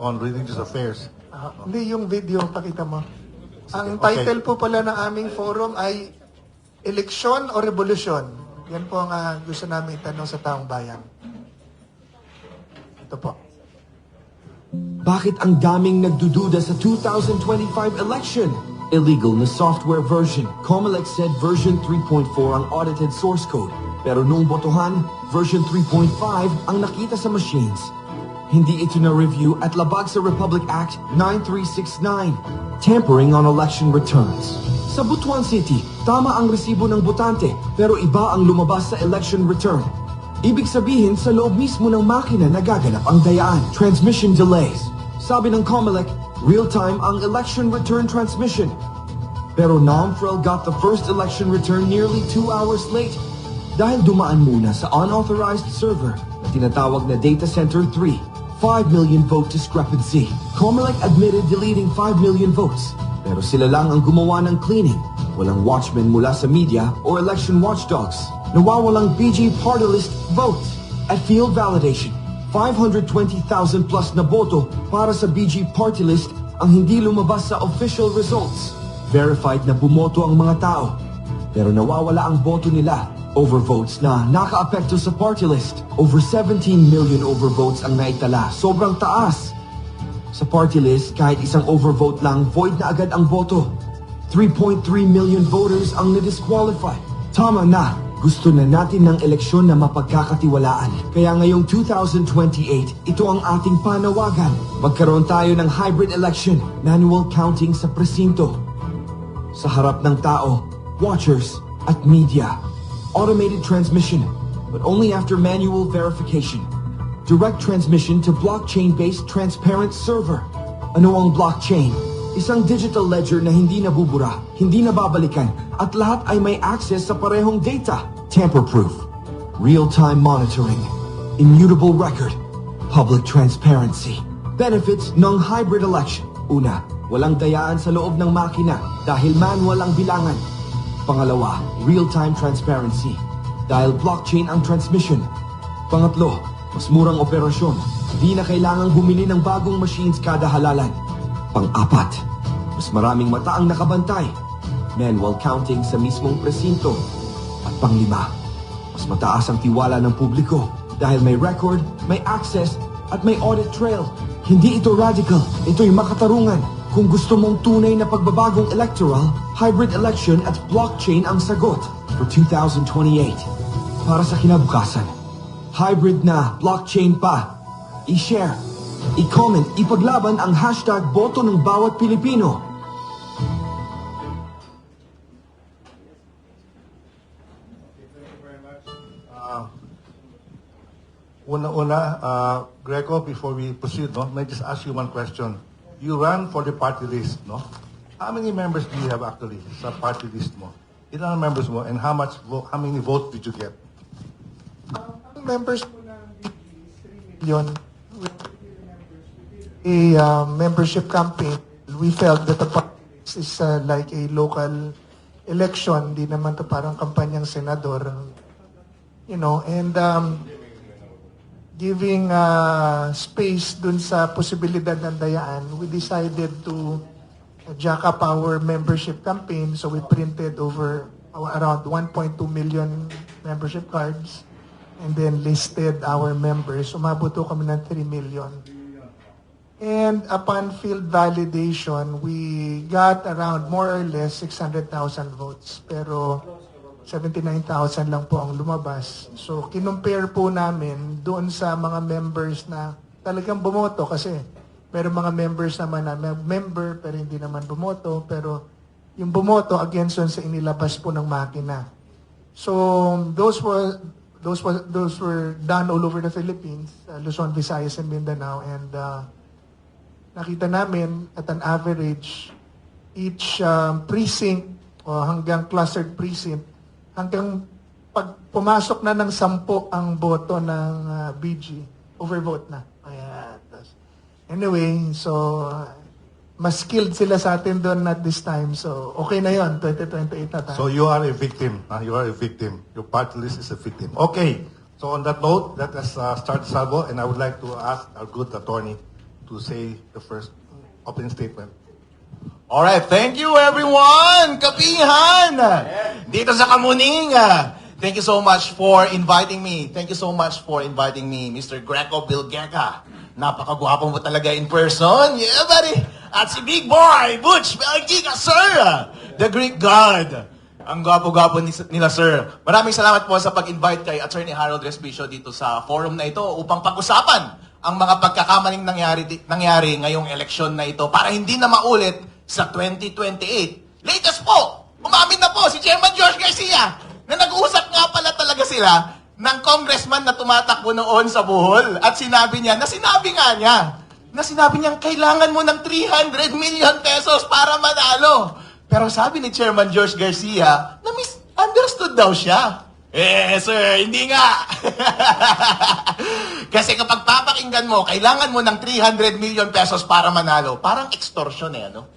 on religious affairs. Hindi yung video, pakita mo. Ang okay. title po pala ng aming forum ay Eleksyon o Revolusyon? Yan po ang gusto namin itanong sa taong bayan. Ito po. Bakit ang daming nagdududa sa 2025 election? Illegal na software version. Comelec said version 3.4 ang audited source code. Pero nung botohan, version 3.5 ang nakita sa machines. Hindi ito na-review at labag sa Republic Act 9369, tampering on election returns. Sa Butuan City, tama ang resibo ng botante pero iba ang lumabas sa election return. Ibig sabihin, sa loob mismo ng makina nagaganap ang dayaan. Transmission delays. Sabi ng Comelec, real-time ang election return transmission. Pero NOMFREL got the first election return nearly 2 hours late dahil dumaan muna sa unauthorized server na tinatawag na Data Center 3. 5 million vote discrepancy. Comelec admitted deleting 5 million votes. Pero sila lang ang gumawa ng cleaning. Walang watchmen mula sa media or election watchdogs. Nawawalang BG party list votes. At field validation, 520,000 plus na boto para sa BG party list ang hindi lumabas sa official results. Verified na bumoto ang mga tao. Pero nawawala ang boto nila. Overvotes na nakaapekto sa party list. Over 17 million overvotes ang naitala. Sobrang taas. Sa party list, kahit isang overvote lang, void na agad ang boto. 3.3 million voters ang na-disqualify. Tama na. Gusto na natin ng eleksyon na mapagkakatiwalaan. Kaya ngayong 2028, ito ang ating panawagan. Magkaroon tayo ng hybrid election, manual counting sa presinto. Sa harap ng tao, watchers, at media. Automated transmission, but only after manual verification. Direct transmission to blockchain-based transparent server. Ano ang blockchain? Isang digital ledger na hindi nabubura, hindi nababalikan, at lahat ay may access sa parehong data. Tamper-proof. Real-time monitoring. Immutable record. Public transparency. Benefits ng hybrid election. Una, walang dayaan sa loob ng makina dahil manual ang bilangan. Pangalawa, real-time transparency dahil blockchain ang transmission. Pangatlo, mas murang operasyon. Di na kailangang bumili ng bagong machines kada halalan. Pang-apat, mas maraming mata ang nakabantay. Manual counting sa mismong presinto. At pang-lima, mas mataas ang tiwala ng publiko dahil may record, may access, at may audit trail. Hindi ito radical, ito'y makatarungan. Kung gusto mong tunay na pagbabagong electoral, hybrid election at blockchain ang sagot for 2028. Para sa kinabukasan, hybrid na, blockchain pa. I-share, i-comment, ipaglaban ang hashtag boto ng bawat Pilipino. Greco, before we proceed, may I just ask you one question? You run for the party list, no? How many members do you have actually sa party list mo? Ilan ang members mo and how many votes did you get? Ang members po ng BG is 3 million. A membership campaign, we felt that the party list is like a local election. Di naman to parang kampanyang senador. You know, and giving space dun sa posibilidad ng dayaan, we decided to jack up our membership campaign. So we printed over around 1.2 million membership cards and then listed our members. Umabot kami ng 3 million. And upon field validation, we got around more or less 600,000 votes. Pero 79,000 lang po ang lumabas. So, kinumpare po namin doon sa mga members na talagang bumoto kasi meron mga members naman na member pero hindi naman bumoto. Pero yung bumoto against doon sa inilabas po ng makina. So, those were done all over the Philippines, Luzon, Visayas, and Mindanao. And nakita namin at an average, each precinct o hanggang clustered precinct, hanggang pag pumasok na ng 10 ang boto ng BG, overvote na. Ayan. Anyway, so mas skilled sila sa atin doon at this time. So okay na yon 2028 na tayo. So you are a victim. You are a victim. Your party list is a victim. Okay. So on that note, let us start the salvo and I would like to ask our good attorney to say the first opening statement. Alright, thank you everyone! Kapihan! Dito sa Kamuning. Thank you so much for inviting me. Thank you so much for inviting me, Mr. Greco Bilgeka. Napakagwapo mo talaga in person. Yeah, buddy! At si Big Boy, Butch Belgica, sir! The Greek God. Ang gwapo-gwapo nila, sir. Maraming salamat po sa pag-invite kay Attorney Harold Respicio dito sa forum na ito upang pag-usapan ang mga pagkakamaling nangyari ngayong eleksyon na ito para hindi na maulit sa 2028. Latest po, umamin na po si Chairman George Garcia na nag-uusap nga pala talaga sila ng congressman na tumatakbo noon sa Bohol. At sinabi niya kailangan mo ng 300 million pesos para manalo. Pero sabi ni Chairman George Garcia na misunderstood daw siya. Sir, hindi nga. Kasi kapag papakinggan mo, kailangan mo ng 300 million pesos para manalo. Parang extortion ano?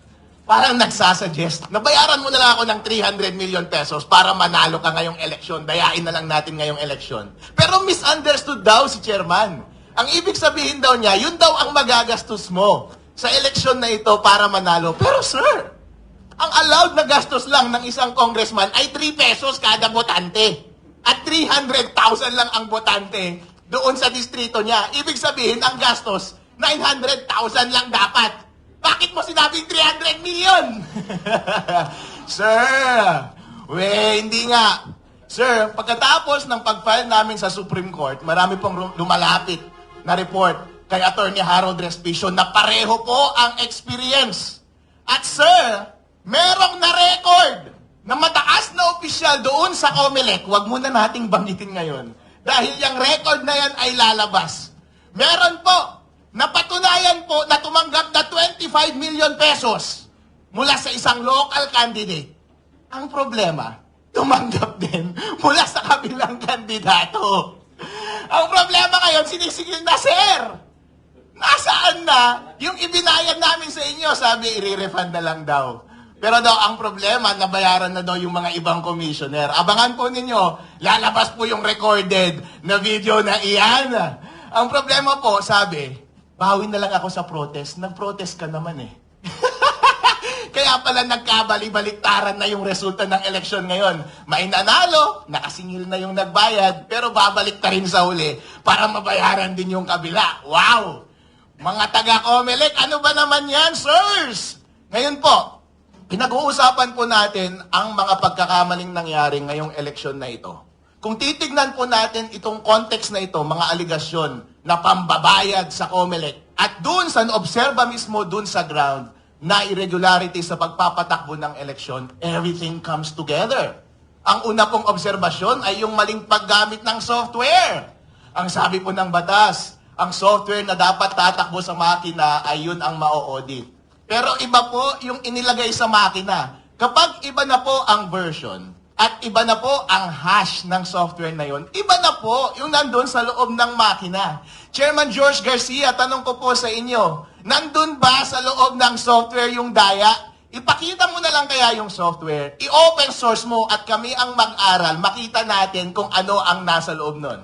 Parang nagsasuggest, nabayaran mo na lang ako ng 300 million pesos para manalo ka ngayong eleksyon. Dayain na lang natin ngayong eleksyon. Pero misunderstood daw si Chairman. Ang ibig sabihin daw niya, yun daw ang magagastos mo sa eleksyon na ito para manalo. Pero sir, ang allowed na gastos lang ng isang congressman ay 3 pesos kada botante. At 300,000 lang ang botante doon sa distrito niya. Ibig sabihin, ang gastos, 900,000 lang dapat. Bakit mo sinabing 300 million? Sir, hindi nga. Sir, pagkatapos ng pag-file namin sa Supreme Court, marami pong lumalapit na report kay Attorney Harold Respicio na pareho po ang experience. At sir, merong na-record na mataas na opisyal doon sa COMELEC, wag muna nating banggitin ngayon, dahil yung record na yan ay lalabas. Meron po, napatunayan po na tumanggap na 25 million pesos mula sa isang local candidate. Ang problema, tumanggap din mula sa kabilang kandidato. Ang problema ngayon, sinisigil na, sir! Nasaan na? Yung ibinayad namin sa inyo, sabi, i-refund na lang daw. Pero daw, ang problema, nabayaran na daw yung mga ibang commissioner. Abangan po ninyo, lalabas po yung recorded na video na iyan. Ang problema po, sabi, bawin na lang ako sa protest. Nag-protest ka naman eh. Kaya pala nagkabali-baliktaran na yung resulta ng eleksyon ngayon. May nanalo, nakasingil na yung nagbayad, pero babalik ta rin sa huli para mabayaran din yung kabila. Wow! Mga taga-COMELEC, ano ba naman yan, sirs? Ngayon po, pinag-uusapan po natin ang mga pagkakamaling nangyari ngayong eleksyon na ito. Kung titignan po natin itong context na ito, mga aligasyon na pambabayad sa COMELEC, at dun sa obserba mismo dun sa ground, na irregularity sa pagpapatakbo ng eleksyon, everything comes together. Ang una pong obserbasyon ay yung maling paggamit ng software. Ang sabi po ng batas, ang software na dapat tatakbo sa makina ay yun ang ma-audit. Pero iba po yung inilagay sa makina. Kapag iba na po ang version at iba na po ang hash ng software na yun, iba na po yung nandun sa loob ng makina. Chairman George Garcia, tanong ko po sa inyo, nandun ba sa loob ng software yung daya? Ipakita mo na lang kaya yung software, i-open source mo at kami ang mag-aral, makita natin kung ano ang nasa loob nun.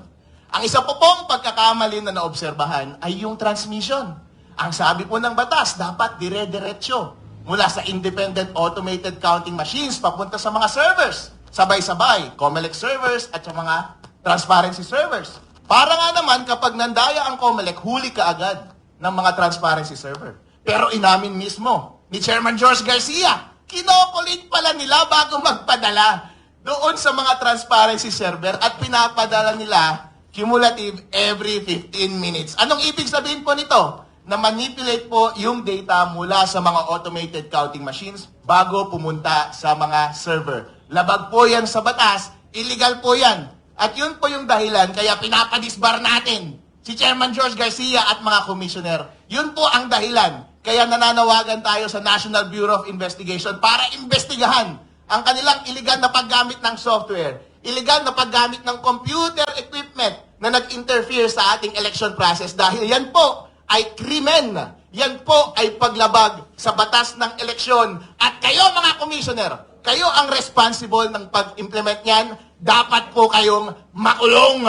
Ang isa po pong pagkakamali na naobserbahan ay yung transmission. Ang sabi po ng batas, dapat dire-diretso mula sa independent automated counting machines papunta sa mga servers. Sabay-sabay, COMELEC servers at sa mga transparency servers. Para nga naman kapag nandaya ang COMELEC, huli ka agad ng mga transparency server. Pero inamin mismo ni Chairman George Garcia, kinokulit pala nila bago magpadala doon sa mga transparency server at pinapadala nila cumulative every 15 minutes. Anong ibig sabihin po nito? Na manipulate po yung data mula sa mga automated counting machines bago pumunta sa mga server. Labag po yan sa batas, illegal po yan. At yun po yung dahilan kaya pinapadisbar natin si Chairman George Garcia at mga commissioner. Yun po ang dahilan. Kaya nananawagan tayo sa National Bureau of Investigation para investigahan ang kanilang iligal na paggamit ng software, iligal na paggamit ng computer equipment na nag-interfere sa ating election process dahil yan po ay krimen. Yan po ay paglabag sa batas ng eleksyon. At kayo mga commissioner, kayo ang responsible ng pag-implement niyan. Dapat po kayong makulong.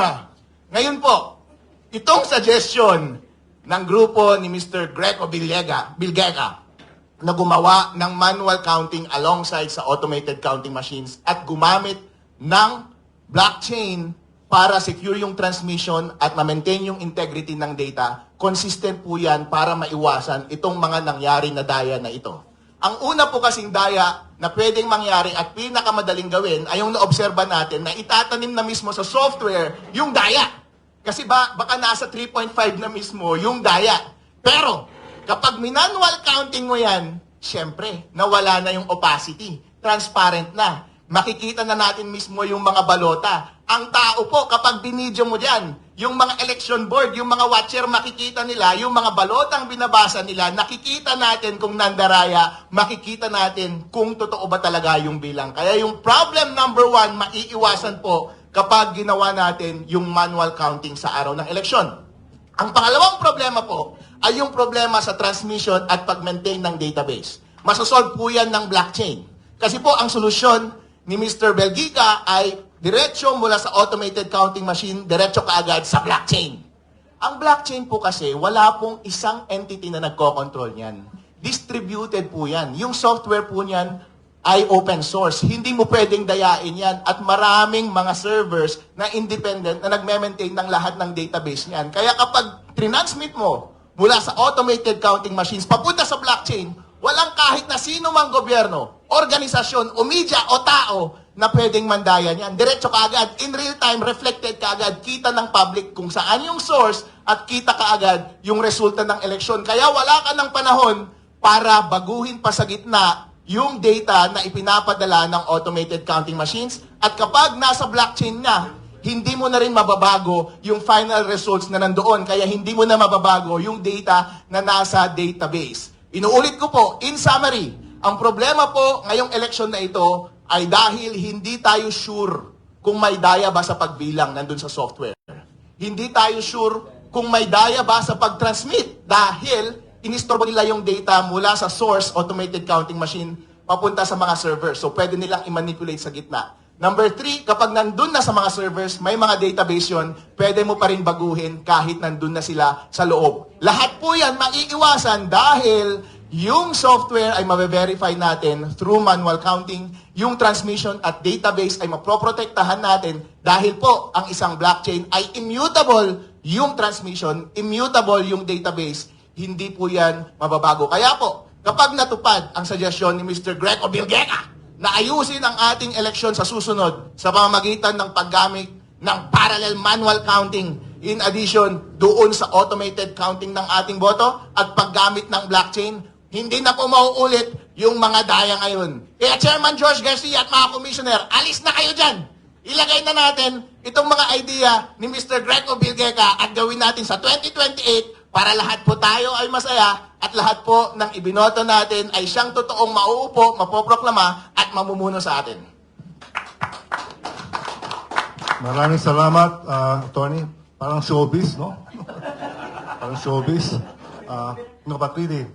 Ngayon po, itong suggestion ng grupo ni Mr. Greco Bilgega na gumawa ng manual counting alongside sa automated counting machines at gumamit ng blockchain para secure yung transmission at ma-maintain yung integrity ng data. Consistent po yan para maiwasan itong mga nangyari na daya na ito. Ang una po kasing daya na pwedeng mangyari at pinakamadaling gawin ay yung naobserba natin na itatanim na mismo sa software yung daya. Kasi baka nasa 3.5 na mismo yung daya. Pero kapag manual counting mo yan, syempre, nawala na yung opacity. Transparent na. Makikita na natin mismo yung mga balota. Ang tao po, kapag binidyo mo dyan, yung mga election board, yung mga watcher, makikita nila, yung mga balotang binabasa nila, nakikita natin kung nandaraya, makikita natin kung totoo ba talaga yung bilang. Kaya yung problem number 1, maiiwasan po kapag ginawa natin yung manual counting sa araw ng eleksyon. Ang pangalawang problema po ay yung problema sa transmission at pag-maintain ng database. Masasolve po yan ng blockchain. Kasi po ang solusyon ni Mr. Belgica ay diretso mula sa automated counting machine, diretso kaagad sa blockchain. Ang blockchain po kasi, wala pong isang entity na nagko-control niyan. Distributed po yan. Yung software po niyan ay open source. Hindi mo pwedeng dayain yan at maraming mga servers na independent na nagme-maintain ng lahat ng database niyan. Kaya kapag transmit mo mula sa automated counting machines papunta sa blockchain, walang kahit na sino mang gobyerno, organisasyon, o media, o tao na pwedeng mandaya niyan. Diretso kaagad, in real time, reflected kaagad, kita ng public kung saan yung source at kita kaagad yung resulta ng eleksyon. Kaya wala ka ng panahon para baguhin pa sa gitna yung data na ipinapadala ng automated counting machines. At kapag nasa blockchain na, hindi mo na rin mababago yung final results na nandoon. Kaya hindi mo na mababago yung data na nasa database. Inuulit ko po, in summary, ang problema po ngayong eleksyon na ito ay dahil hindi tayo sure kung may daya ba sa pagbilang nandun sa software. Hindi tayo sure kung may daya ba sa pag-transmit dahil inistorbo nila yung data mula sa source automated counting machine papunta sa mga servers. So pwede nilang i-manipulate sa gitna. Number 3, kapag nandun na sa mga servers, may mga database yon, pwede mo pa rin baguhin kahit nandun na sila sa loob. Lahat po yan maiiwasan dahil yung software ay mabe-verify natin through manual counting, yung transmission at database ay maproprotektahan natin dahil po ang isang blockchain ay immutable yung transmission, immutable yung database, hindi po yan mababago. Kaya po, kapag natupad ang suggestion ni Mr. Greco Bilgega na ayusin ang ating eleksyon sa susunod sa pamamagitan ng paggamit ng parallel manual counting in addition doon sa automated counting ng ating boto at paggamit ng blockchain, hindi na po mauulit yung mga daya ngayon. Kaya Chairman George Garcia at mga commissioner, alis na kayo dyan. Ilagay na natin itong mga idea ni Mr. Greco Bilgega at gawin natin sa 2028 para lahat po tayo ay masaya at lahat po ng ibinoto natin ay siyang totoong mauupo, mapoproklama at mamumuno sa atin. Maraming salamat, Tony. Parang showbiz, no? Parang showbiz. No, but really,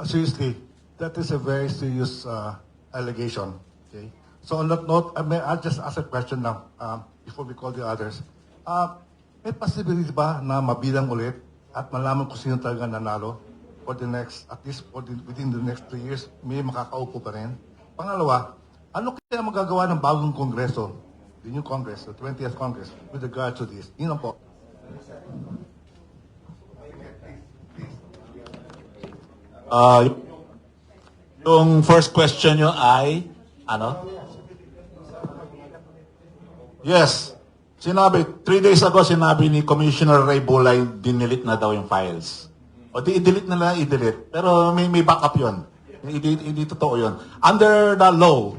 seriously, that is a very serious allegation. Okay? So on that note, I'll just ask a question now before we call the others. May possibility ba na mabilang ulit at malaman kung sino talaga nanalo for the next, at least within the next 3 years, may makakaupo pa rin? Pangalawa, ano kaya magagawa ng bagong kongreso, the new Congress, the 20th Congress, with regard to this? Yun lang po. Yung first question nyo ay, ano? Yes. Sinabi, 3 days ago, sinabi ni Commissioner Ray Bulay, dinilit na daw yung files. O di i-delete na lang, i-delete. Pero may backup yun. Hindi totoo yun. Under the law,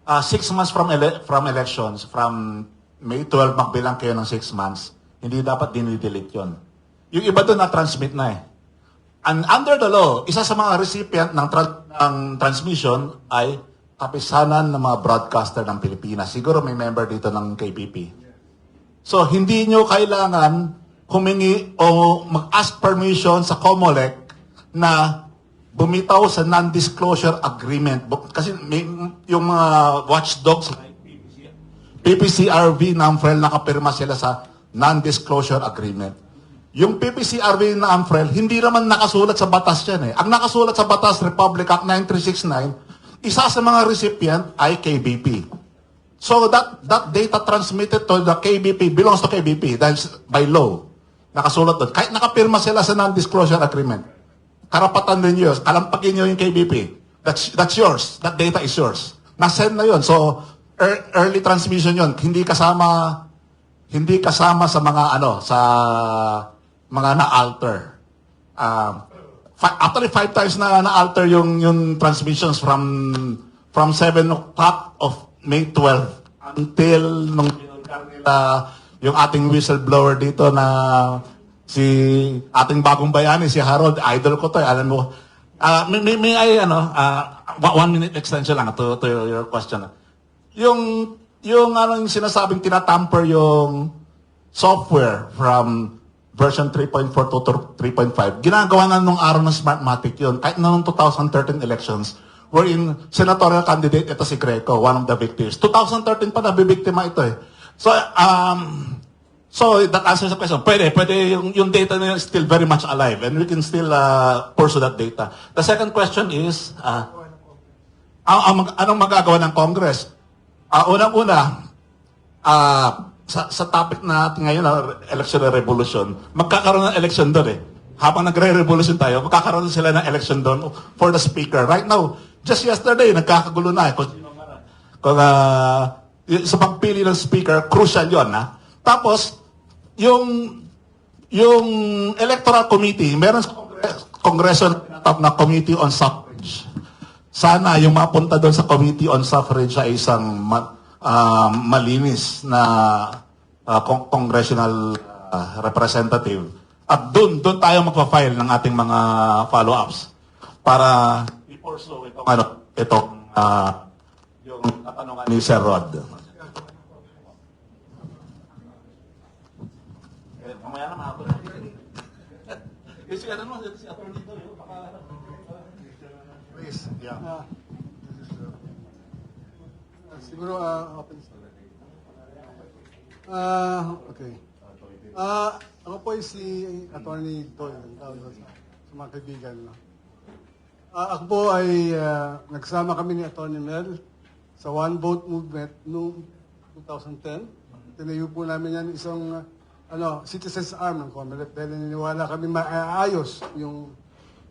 6 months from elections, from May 12, magbilang kayo ng 6 months, hindi dapat dinidelete yun. Yung iba doon na-transmit na eh. And under the law, isa sa mga recipient ng transmission ay kapisanan ng mga broadcaster ng Pilipinas. Siguro may member dito ng KPP. So, hindi nyo kailangan humingi o mag-ask permission sa COMELEC na bumitaw sa non-disclosure agreement. Kasi yung mga watchdogs, PPCRV, NAMFREL, nakapirma sila sa non-disclosure agreement. Yung PPCRB na AMFREL, hindi naman nakasulat sa batas yan eh. Ang nakasulat sa batas, Republic Act 9369, isa sa mga recipient ay KBP. So that data transmitted to the KBP belongs to KBP dahil by law. Nakasulat doon. Kahit nakapirma sila sa non-disclosure agreement. Karapatan din yun. Kalampagin nyo yung KBP. That's yours. That data is yours. Nasend na yun. So, early transmission yun. Hindi kasama sa mga sa mga na-alter. Actually, 5 times na-alter yung transmissions from 7 o'clock of May 12 until nung pinulgar nila yung ating whistleblower dito na si ating bagong bayani, si Harold. Idol ko to. Alam mo, may I, 1 minute extension lang to your question. Yung sinasabing tinatamper yung software from version 3.4 to 3.5, ginagawa na nung araw ng Smartmatic yun, kahit na nung 2013 elections, wherein senatorial candidate ito si Greco, one of the victims. 2013 pa nabibiktima ito eh. So that answers the question. Pwede yung data na yun is still very much alive and we can still pursue that data. The second question is, anong magagawa ng Congress? Unang-una, sa topic natin ngayon, election and revolution, magkakaroon ng election doon eh. Habang nagre-revolution tayo, magkakaroon sila ng election doon for the speaker. Right now, just yesterday, nagkakagulo na eh. Sa pagpili ng speaker, crucial yun. Tapos, yung electoral committee, meron sa Kongreso na Committee on Suffrage. Sana yung mapunta doon sa Committee on Suffrage ay isang malinis na congressional representative. At doon tayo magpa-file ng ating mga follow-ups para i-pursue itong yung katanungan ni Sir Rod. Mamaya na ako. Si attorney dito, Please, yeah. Siguro, open okay. Ako po ay si Attorney Doyle, ang tawag ko sa mga kaibigan. No? Ako po ay nagsama kami ni Attorney Mel sa One Vote Movement noong 2010. Tinayo po namin yan isang citizens arm ng COMELEC dahil naniniwala kami maayos yung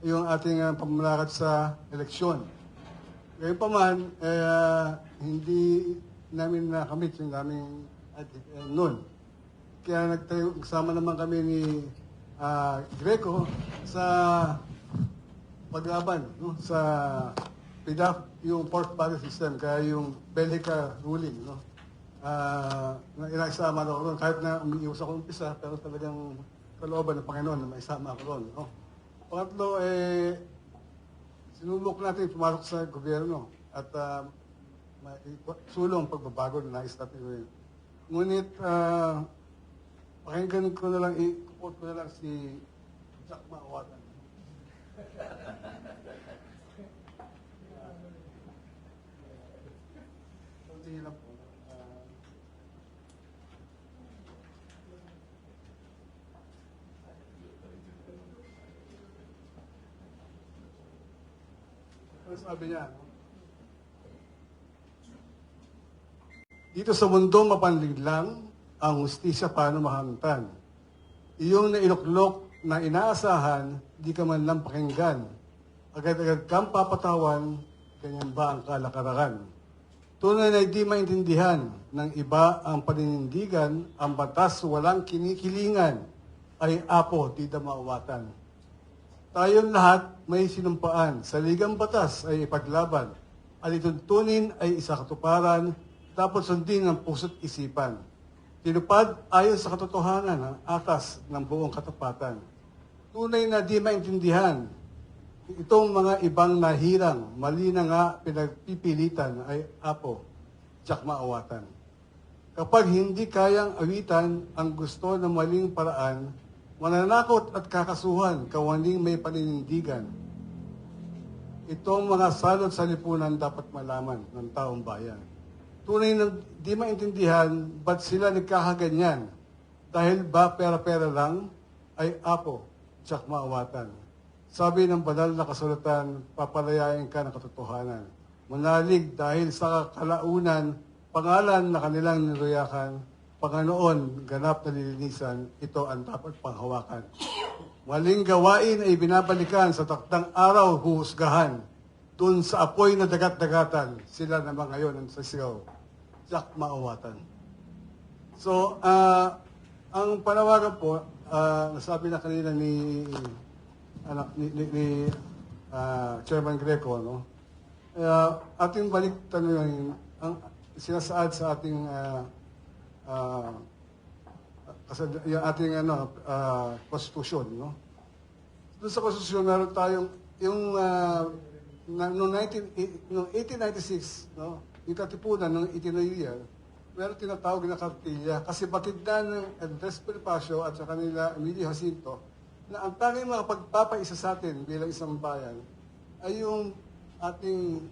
ating pamamalakad sa eleksyon. Ngayon pa man, hindi namin nakamit yung naming noon. Kaya nagsama naman kami ni Greco sa paglaban sa PDAF, yung Fourth Party System, kaya yung Belgica ruling. No? Na inaisama ako ron, kahit na umiiwas ako umpisa, pero talagang kalooban ng Panginoon na maisama ako ron. No? Pangatlo, sinulok natin pumasok sa gobyerno at sulong pagbabago na nais natin gawin. Ngunit, pakinggan ko na lang, i-quote ko na lang si Jack Maawatan. Kunti lang po. Ano sabi niya? No? Dito sa mundo mapanliglang ang hustisya paano mahamtan. Iyong nailuklok na inaasahan, di ka man lang pakinggan. Agad-agad kang papatawan, ganyan ba ang kalakaran? Tunay na di maintindihan ng iba ang paninindigan, ang batas walang kinikilingan, ay apo di maawatan. Tayong lahat may sinumpaan, sa ligang batas ay ipaglaban, alituntunin ay isa katuparan, dapat sundin ng puso't isipan. Tinupad ayon sa katotohanan ang atas ng buong katapatan. Tunay na di maintindihan, itong mga ibang nahirang, mali na nga pinagpipilitan ay apo, tiyak maawatan. Kapag hindi kayang awitan ang gusto ng maling paraan, mananakot at kakasuhan, kawaning may paninindigan. Itong mga salot sa lipunan dapat malaman ng taong bayan. Tunay na di maintindihan, ba't sila nagkakaganyan? Dahil ba pera-pera lang? ay Apo, tsak maawatan. Sabi ng banal na kasulatan, papalayain ka ng katotohanan. Manalig dahil sa kalaunan, pangalan na kanilang niruyakan, Panginoon, ganap na nilinisan, ito ang dapat panghawakan. Maling gawain ay binabalikan sa taktang araw huhusgahan. Doon sa apoy na dagat-dagatan, sila naman ngayon ang sasigaw. Tsak maawatan. So, ang panawagan po, nasabi na kanina ni Chairman Greco, no? Ating balik tanong ang sinasaad sa ating yung ating constitution, no? Doon sa constitution meron tayong yung noong 1896, no? Yung katipunan ng itinayo yan, meron tinatawag na kartilya kasi batid na ng Andres Bonifacio at sa kanila Emilio Jacinto na ang tanging makapagpapaisa sa atin bilang isang bayan ay yung ating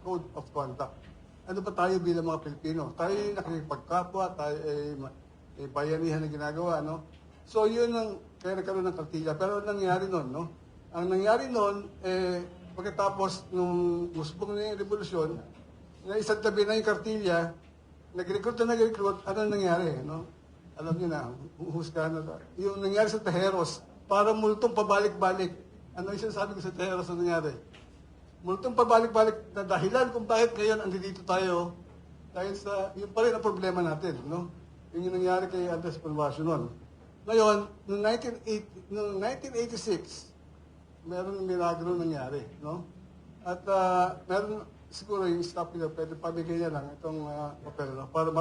code of conduct. Ano ba tayo bilang mga Pilipino? Tayo ay nakikipagkapwa, tayo ay bayanihan na ginagawa, no? So yun ang kaya nagkaroon ng kartilya. Pero ang nangyari nun, no? Ang nangyari nun, pagkatapos nung musbong na yung revolusyon, na isang tabi na yung kartilya, nag-recruit, ano nangyari, no? Alam niyo na, huhusgahan na. Yung nangyari sa Tejeros, para multong pabalik-balik. Ano yung sinasabi ko sa Tejeros na nangyari? Multong pabalik-balik na dahilan kung bakit ngayon andito tayo dahil sa, yun pa rin ang problema natin, no? Yung nangyari kay Andres Bonifacio noon. Ngayon, noong 1986, meron milagro nangyari, no? At meron siguro yung staff nila, pwede pabigay niya lang itong papel, no? Para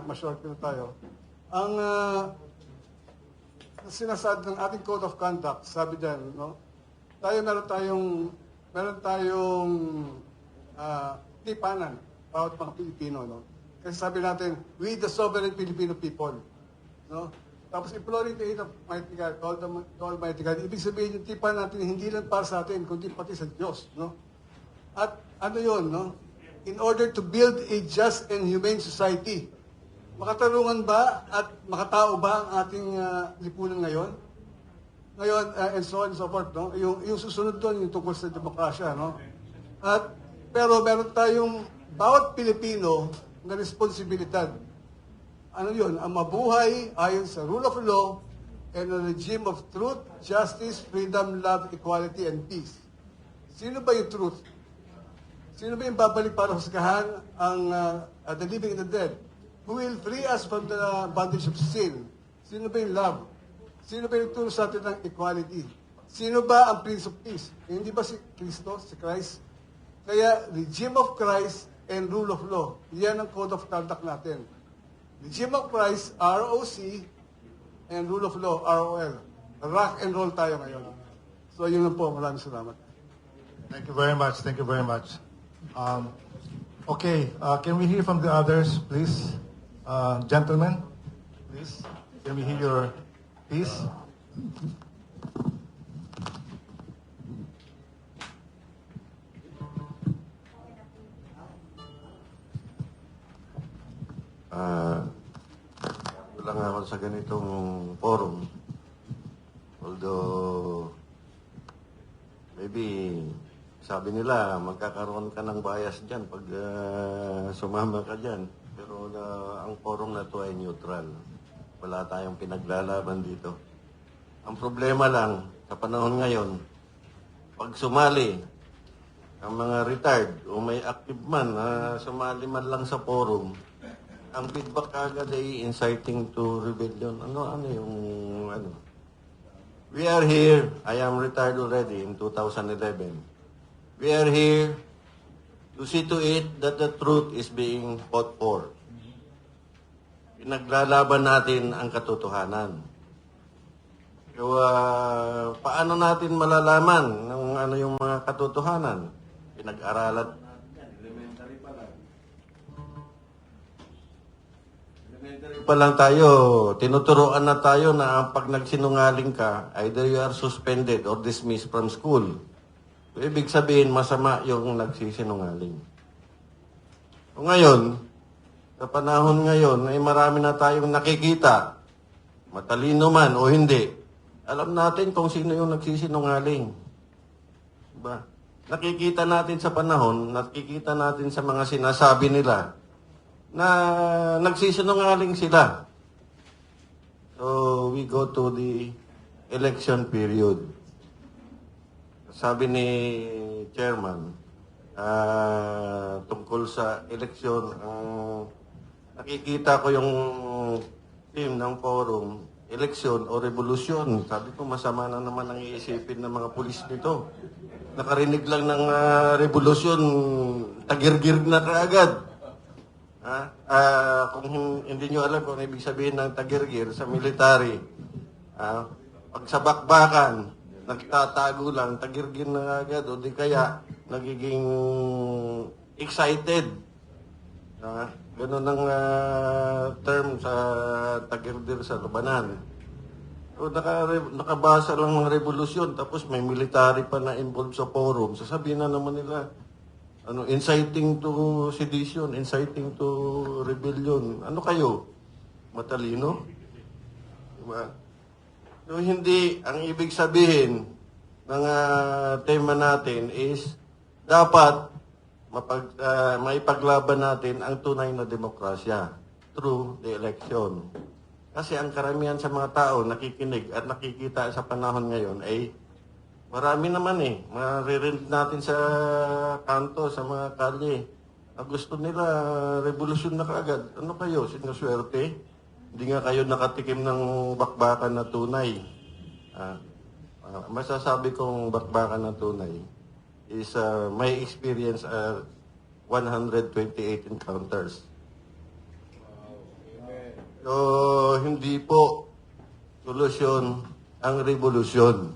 ma-short na tayo. Ang sinasabi ng ating code of conduct, sabi dyan, no? Meron tayong tipanan, bawat mga Pilipino, no? Kasi sabi natin, we the sovereign Filipino people, no? Tapos imploring the aid of Mighty God, to Almighty God. Ibig sabihin yung tipanan natin, hindi lang para sa atin, kundi pati sa Diyos, no? At ano yun, no? In order to build a just and humane society, makatarungan ba at makatao ba ang ating lipunan ngayon? Ngayon, and so on and so forth, no? Yung susunod doon, yung tungkol sa demokrasya, no? At, pero meron tayong bawat Pilipino na responsibilidad. Ano yun? Ang mabuhay ayon sa rule of law and a regime of truth, justice, freedom, love, equality, and peace. Sino ba yung truth? Sino ba yung babalik para husgahan ang the living and the dead? Who will free us from the bondage of sin? Sino ba yung love? Sino ba yung turo sa atin ng equality? Sino ba ang Prince of Peace? Hindi ba si Kristo, si Christ? Kaya, regime of Christ and rule of law. Yan ang code of conduct natin. Regime of Christ, ROC, and rule of law, ROL. Rock and roll tayo ngayon. So, yun lang po. Maraming salamat. Thank you very much. Thank you very much. Okay, can we hear from the others, please? Gentlemen, please. Can we hear your piece? Wala nga ako sa ganitong forum. Although, maybe, sabi nila, magkakaroon ka ng bias dyan pag sumama ka dyan. Pero ang forum na to ay neutral. Wala tayong pinaglalaban dito. Ang problema lang, sa panahon ngayon, pag sumali, ang mga retired o may active man na sumali man lang sa forum, ang feedback agad ay inciting to rebellion. Ano yung ano? We are here. I am retired already in 2011. We are here to see to it that the truth is being fought for. Pinaglalaban natin ang katotohanan. So, paano natin malalaman ng ano yung mga katotohanan? Pinag-aralan. Elementary pa lang tayo, tinuturoan na tayo na pag nagsinungaling ka, either you are suspended or dismissed from school. So, ibig sabihin, masama yung nagsisinungaling. So, ngayon, sa panahon ngayon, ay marami na tayong nakikita, matalino man o hindi, Alam natin kung sino yung nagsisinungaling. Diba? Nakikita natin sa panahon, nakikita natin sa mga sinasabi nila na nagsisinungaling sila. So, we go to the election period. Sabi ni Chairman, tungkol sa eleksyon, nakikita ko yung team ng forum, eleksyon o revolusyon. Sabi ko, masama na naman ang iisipin ng mga pulis nito. Nakarinig lang ng revolusyon, tagirgir na kaagad. Kung hindi nyo alam kung ano ibig sabihin ng tagirgir sa military, pag sa bakbakan, nagtatago lang, tagirgir na agad, o di kaya nagiging excited. Ganun ang term sa tagirgir sa labanan. So, nakabasa lang ng revolusyon, tapos may military pa na involved sa forum. Sasabihin na naman nila, inciting to sedition, inciting to rebellion. Ano kayo? Matalino? Diba? So, hindi, ang ibig sabihin ng tema natin is, dapat maipaglaban natin ang tunay na demokrasya through the election. Kasi ang karamihan sa mga tao nakikinig at nakikita sa panahon ngayon ay marami naman maririnig natin sa kanto, sa mga kalye. Ang gusto nila, revolusyon na kaagad. Ano kayo, sinuswerte? Hindi nga kayo nakatikim ng bakbakan na tunay. Masasabi kong bakbakan na tunay is my experience 128 encounters. So, hindi po solusyon ang revolusyon.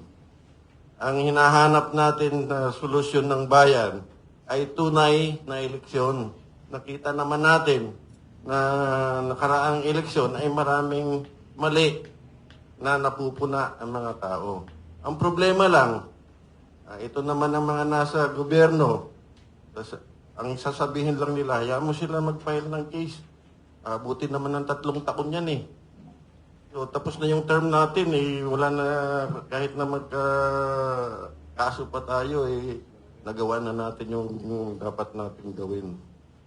Ang hinahanap natin na solusyon ng bayan ay tunay na eleksyon. Nakita naman natin na nakaraang eleksyon ay maraming mali na napupuna ang mga tao. Ang problema lang, ito naman ang mga nasa gobyerno, ang sasabihin lang nila, hayaan mo sila mag-file ng case. Buti naman ng 3 taon yan So, tapos na yung term natin wala na, kahit na magkaso pa tayo nagawa na natin yung dapat natin gawin.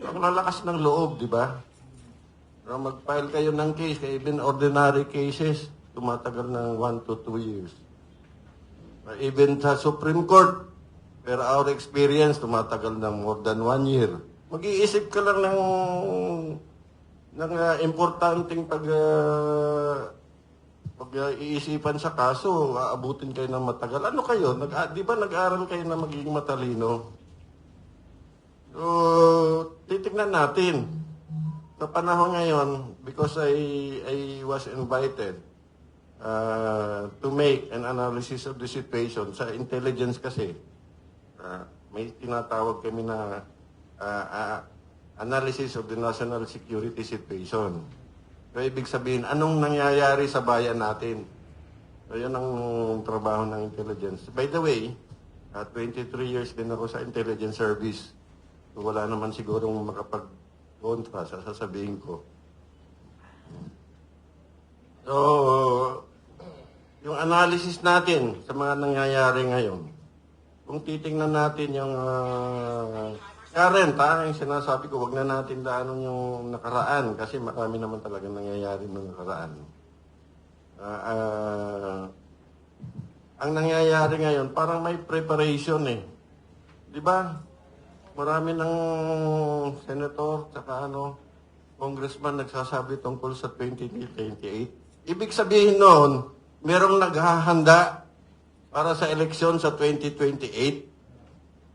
Ang lalakas ng loob, di ba? Mag-file kayo ng case, even ordinary cases, tumatagal ng 1 to 2 years. Even sa Supreme Court, per our experience, tumatagal ng more than 1 year. Mag-iisip ka lang ng importanteng pag-iisipan sa kaso, aabutin kayo ng matagal. Ano kayo? Di ba nag-aaral kayo na magiging matalino? So, titignan natin. Sa panahon ngayon, because I was invited to make an analysis of the situation. Sa intelligence kasi, may tinatawag kami na analysis of the national security situation. So, ibig sabihin, anong nangyayari sa bayan natin? So, yun ang trabaho ng intelligence. By the way, 23 years din ako sa intelligence service. So, wala naman sigurong makapag-kontra sa sasabihin ko. So, yung analysis natin sa mga nangyayari ngayon, kung titingnan natin yung current, yung sinasabi ko, wag na natin daanon yung nakaraan kasi marami naman talaga nangyayari ng nakaraan. Ang nangyayari ngayon, parang may preparation Di ba? Marami ng senator, tsaka congressman nagsasabi tungkol sa 2028. Ibig sabihin noon, merong naghahanda para sa eleksyon sa 2028.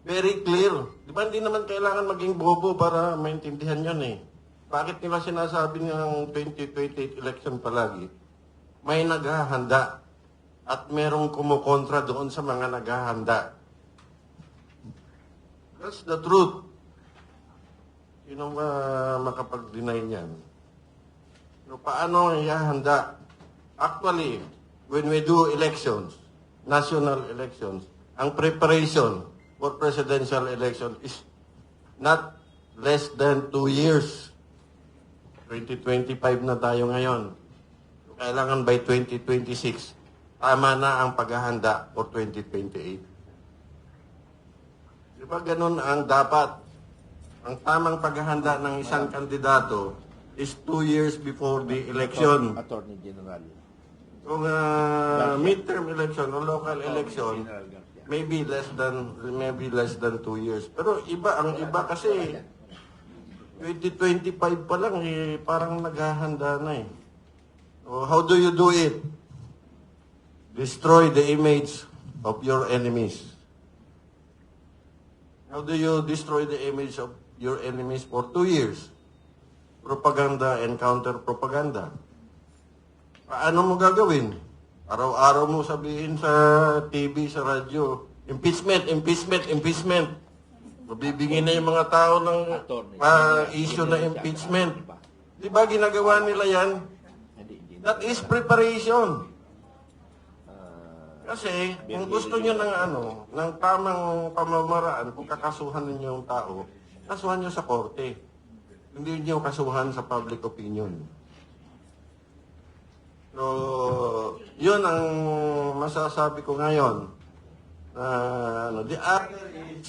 Very clear. Di ba hindi naman kailangan maging bobo para maintindihan yun Bakit nila sinasabi ng 2028 election palagi? May naghahanda at merong kumukontra doon sa mga naghahanda. That's the truth. Sino makapag-deny niyan? So, paano ihahanda? Actually, when we do elections, national elections, ang preparation for presidential election is not less than 2 years. 2025 na tayo ngayon. Kailangan by 2026, tama na ang paghahanda for 2028. Di ba ganun ang dapat? Ang tamang paghahanda ng isang kandidato is 2 years before the election. Attorney General. Kung midterm election o local election, maybe less than 2 years. Pero ang iba kasi 2025 pa lang parang naghahanda na eh. So how do you do it? Destroy the image of your enemies. How do you destroy the image of your enemies for 2 years? Propaganda and counter-propaganda. Paano mo gagawin? Araw-araw mo sabihin sa TV, sa radyo, impeachment, impeachment, impeachment. Mabibigyan na yung mga tao ng issue na impeachment. Di ba ginagawa nila yan? That is preparation. Kasi kung gusto nyo ng tamang pamamaraan, kung kakasuhan ninyo yung tao, kasuhan nyo sa korte. Hindi nyo kasuhan sa public opinion. So, yun ang masasabi ko ngayon. The other is,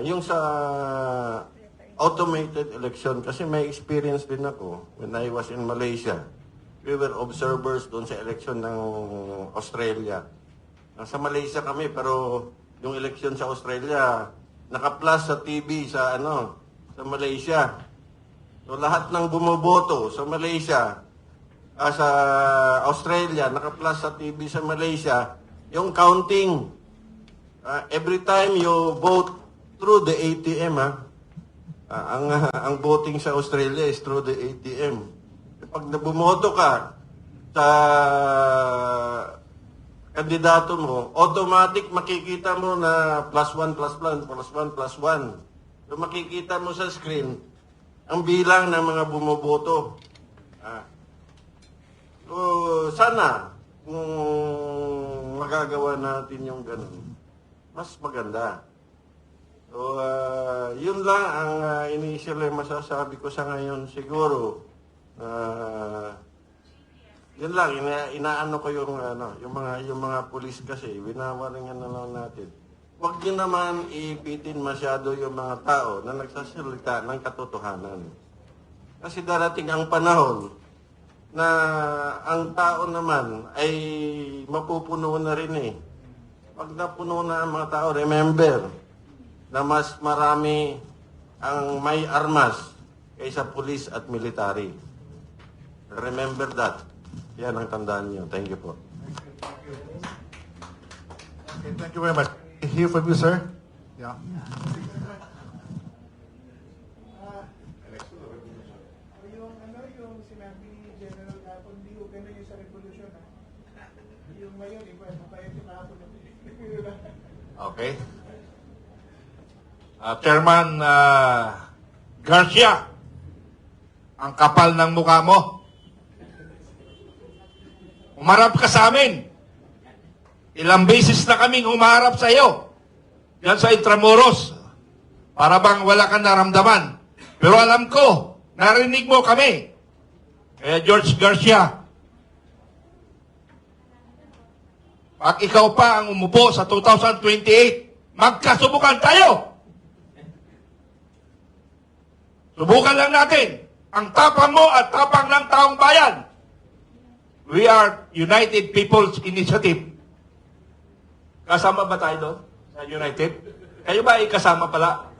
yung sa automated election, kasi may experience din ako when I was in Malaysia. We were observers doon sa election ng Australia. Sa Malaysia kami, pero yung election sa Australia, naka-plus sa TV sa Malaysia. So lahat ng bumoboto sa Malaysia, sa Australia, naka-plus sa TV sa Malaysia, yung counting. Every time you vote through the ATM, ang voting sa Australia is through the ATM. Pag nabumoto ka sa kandidato mo, automatic makikita mo na +1, +1, +1, +1. So makikita mo sa screen ang bilang ng mga bumoboto. So sana kung magagawa natin yung ganun, mas maganda. So yun lang ang initially masasabi ko sa ngayon. Siguro yun lang, inaano ko yung mga pulis kasi, winawaringan na lang natin. Huwag niyo naman ipitin masyado yung mga tao na nagsasalita ng katotohanan. Kasi darating ang panahon na ang tao naman ay mapupuno na rin eh. Pag napuno na ang mga tao, remember na mas marami ang may armas kaysa pulis at military. Remember that. Yan ang tandaan niyo. Thank you po. Okay, thank you very much. Hear from you, sir. Yeah. Yung sinabi ni General Capon, di ko ganun yung sa revolution. Yung ngayon, iba yung kahapon. Okay. Chairman Garcia, ang kapal ng mukha mo. Umarap ka sa amin. Ilang beses na kaming humarap sa iyo. Yan sa Intramuros. Para bang wala kang naramdaman. Pero alam ko, narinig mo kami. Kaya George Garcia, pag ikaw pa ang umupo sa 2028, magkasubukan tayo. Subukan lang natin ang tapang mo at tapang ng taong bayan. We are United People's Initiative. Kasama ba tayo doon sa United? Kayo ba ay kasama pala?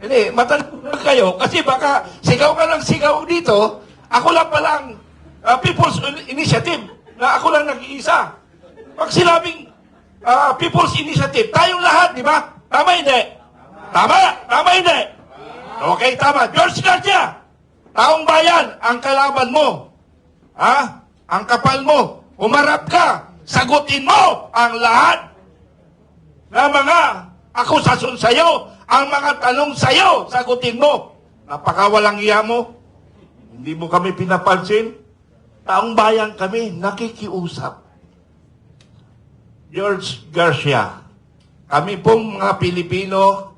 Hindi, matanong kayo kasi baka sigaw ka ng sigaw dito, ako lang palang People's Initiative na ako lang nag-iisa. Pag sinabing People's Initiative, tayong lahat, di ba? Tama hindi? Tama? Tama hindi? Okay, tama. George Garcia, taong bayan, ang kalaban mo. Ang kapal mo. Umarap ka. Sagutin mo ang lahat na mga akusasyon sa'yo. Ang mga tanong sa'yo, sagutin mo. Napakawalang iya mo. Hindi mo kami pinapansin. Taong bayan kami, nakikiusap. George Garcia, kami pong mga Pilipino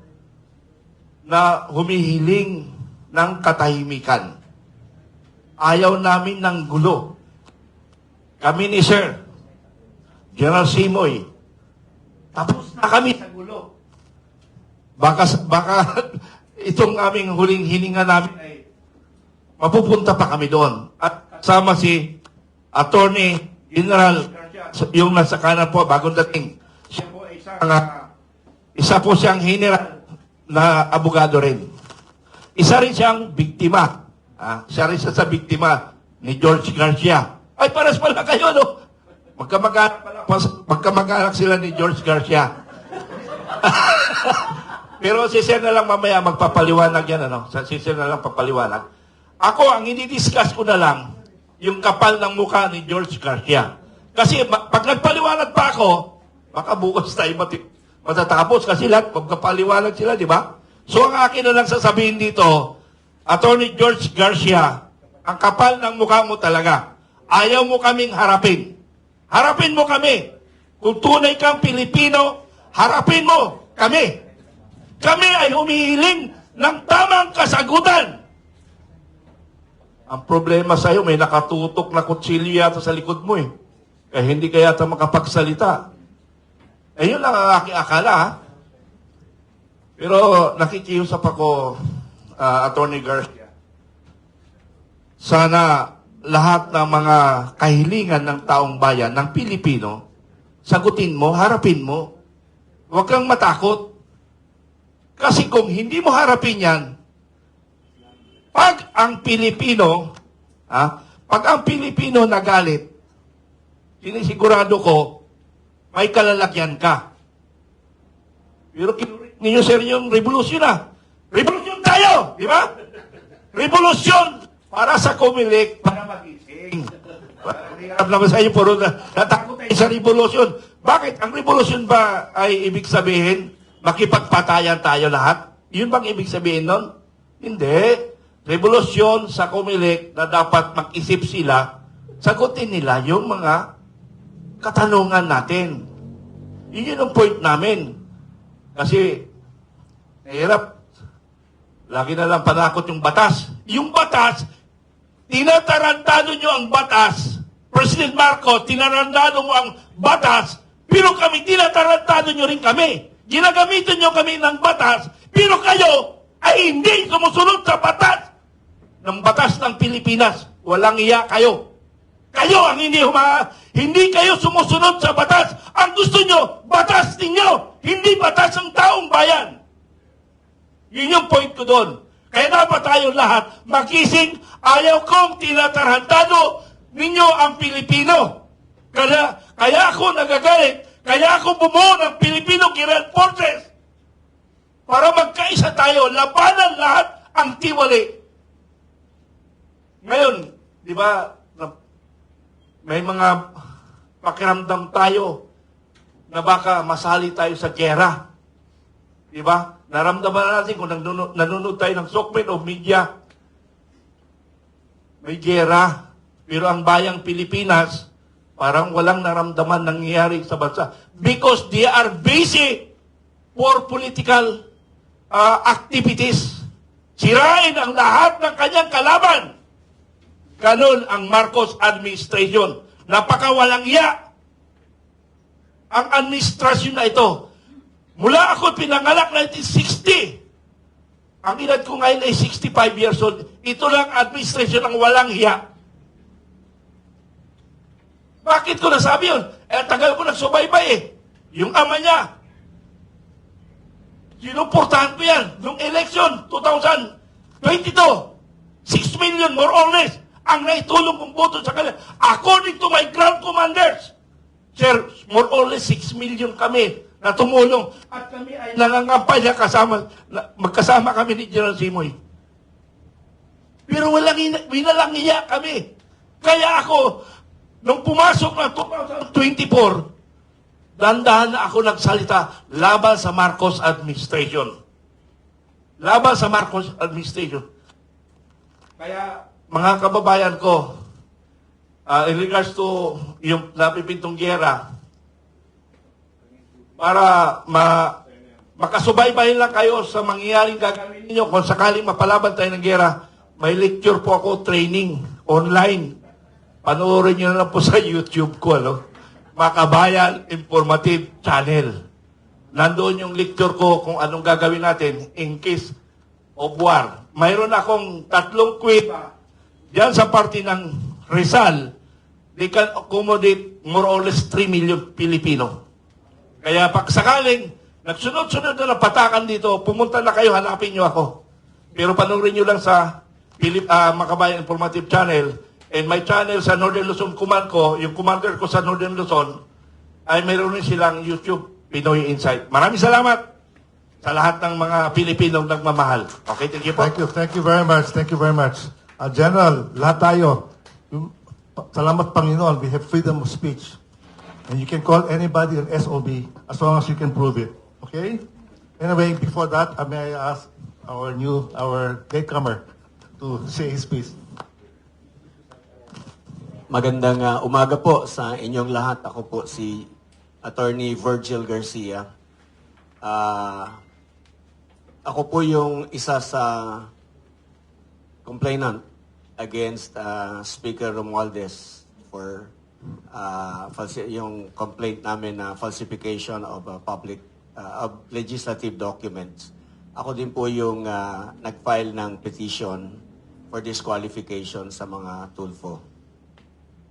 na humihiling ng katahimikan. Ayaw namin ng gulo. kami ni Sir, General Simoy, tapos na kami sa gulo. Baka itong aming huling hininga namin ay mapupunta pa kami doon. At kasama si Attorney General, yung nasa kanan po, bagong dating. Siya po ay isa po siyang general na abogado rin. Isa rin siyang biktima. Siya rin sa biktima ni George Garcia. Ay, paras pala kayo, no? Magkamag-anak sila ni George Garcia. Pero si Sir na lang mamaya magpapaliwanag yan, ano? Si Sir na lang papaliwanag. Ako, ang ini-discuss ko na lang, yung kapal ng mukha ni George Garcia. Kasi pag nagpaliwanag pa ako, baka bukas tayo matatapos kasi lahat magpapaliwanag sila, di ba? So ang akin na lang sasabihin dito, Attorney George Garcia, ang kapal ng mukha mo talaga. Ayaw mo kaming harapin. Harapin mo kami. Kung tunay kang Pilipino, harapin mo kami. Kami ay humihiling ng tamang kasagutan. Ang problema sa'yo, may nakatutok na kutsilyo yata sa likod mo eh. Kaya hindi ka yata makapagsalita. Eh, yun lang ang aking akala, ha? Pero nakikiusap ako, Attorney Garcia. Sana lahat ng mga kahilingan ng taong bayan, ng Pilipino, sagutin mo, harapin mo. Huwag kang matakot. Kasi kung hindi mo harapin yan, pag ang Pilipino nagalit, sinisigurado ko, may kalalagyan ka. Pero kinurik ninyo, sir, yung revolusyon na. Revolusyon tayo! Di ba? Revolusyon para sa Comelec, para magising. Hirap naman sa inyo, puro natakot tayo sa revolusyon. Bakit? Ang revolusyon ba ay ibig sabihin, makipagpatayan tayo lahat? Yun bang ibig sabihin nun? Hindi. Revolusyon sa Comelec na dapat mag-isip sila, sagutin nila yung mga katanungan natin. Yun ang point namin. Kasi, nahirap. Lagi na lang panakot yung batas. Yung batas, tinatarantado nyo ang batas. President Marcos, tinarantado mo ang batas, pero kami, tinatarantado nyo rin kami. Ginagamitan nyo kami ng batas, pero kayo ay hindi sumusunod sa batas ng batas ng Pilipinas. Walang iya kayo. Kayo ang hindi kayo sumusunod sa batas. Ang gusto nyo, batas ninyo, hindi batas ng taong bayan. Yun yung point ko doon. Kaya dapat tayo lahat magising. Ayaw kong tinatarantado ninyo ang Pilipino. Kaya ako nagagalit. Kaya ako bumuo ng Filipino Guerrilla Forces para magkaisa tayo, labanan lahat ang tiwali. Ngayon, di ba, may mga pakiramdam tayo na baka masali tayo sa gera. Di ba? Naramdaman natin kung nanonood tayo ng Sokmen o media, may gera. Pero ang bayang Pilipinas, parang walang naramdaman nangyayari sa bansa. Because they are busy for political activities. Sirain ang lahat ng kanyang kalaban. Ganon ang Marcos administration. Napakawalang iya ang administrasyon na ito. Mula ako pinanganak 1960. Ang edad ko ngayon ay 65 years old. Ito lang administrasyon ang walang hiya. Bakit ko nasabi yun? Tagal ko nagsubaybay eh. Yung ama niya, sinuportahan ko yan. Nung election, 2022, 6 million more or less ang naitulong kong boto sa kanila. According to my ground commanders, sir, more or less 6 million kami na tumulong. At kami ay nangangampanya magkasama kami ni General Simoy. Pero winalang iya kami. Kaya ako, nung pumasok na 2024, dahan-dahan na ako nagsalita laban sa Marcos administration. Laban sa Marcos administration. Kaya, mga kababayan ko, in regards to yung napipintong giyera, para makasubaybay lang kayo sa mangyayaring gagawin ninyo kung sakaling mapalaban tayo ng giyera, may lecture po ako, training, online, panoorin nyo na lang po sa YouTube ko, Makabayan Informative Channel. Nandoon yung lecture ko kung anong gagawin natin in case of war. Mayroon akong 3 quid diyan sa party ng Rizal. They can accommodate more or less 3 million Pilipino. Kaya pag sakaling nagsunod-sunod na patakan dito, pumunta na kayo, hanapin nyo ako. Pero panoorin nyo lang sa Makabayan Informative Channel and my channel sa Northern Luzon Command ko, yung commander ko sa Northern Luzon, ay mayroon rin silang YouTube Pinoy Insight. Maraming salamat sa lahat ng mga Pilipinong nagmamahal. Okay, thank you po. Thank you very much. Thank you very much. General, lahat tayo, salamat Panginoon, we have freedom of speech. And you can call anybody an SOB as long as you can prove it. Okay? Anyway, before that, may I ask our latecomer to say his piece. Magandang umaga po sa inyong lahat. Ako po si Attorney Virgil Garcia. Ako po yung isa sa complainant against Speaker Romualdez for yung complaint namin na falsification of public of legislative documents. Ako din po yung nag-file ng petition for disqualification sa mga Tulfo.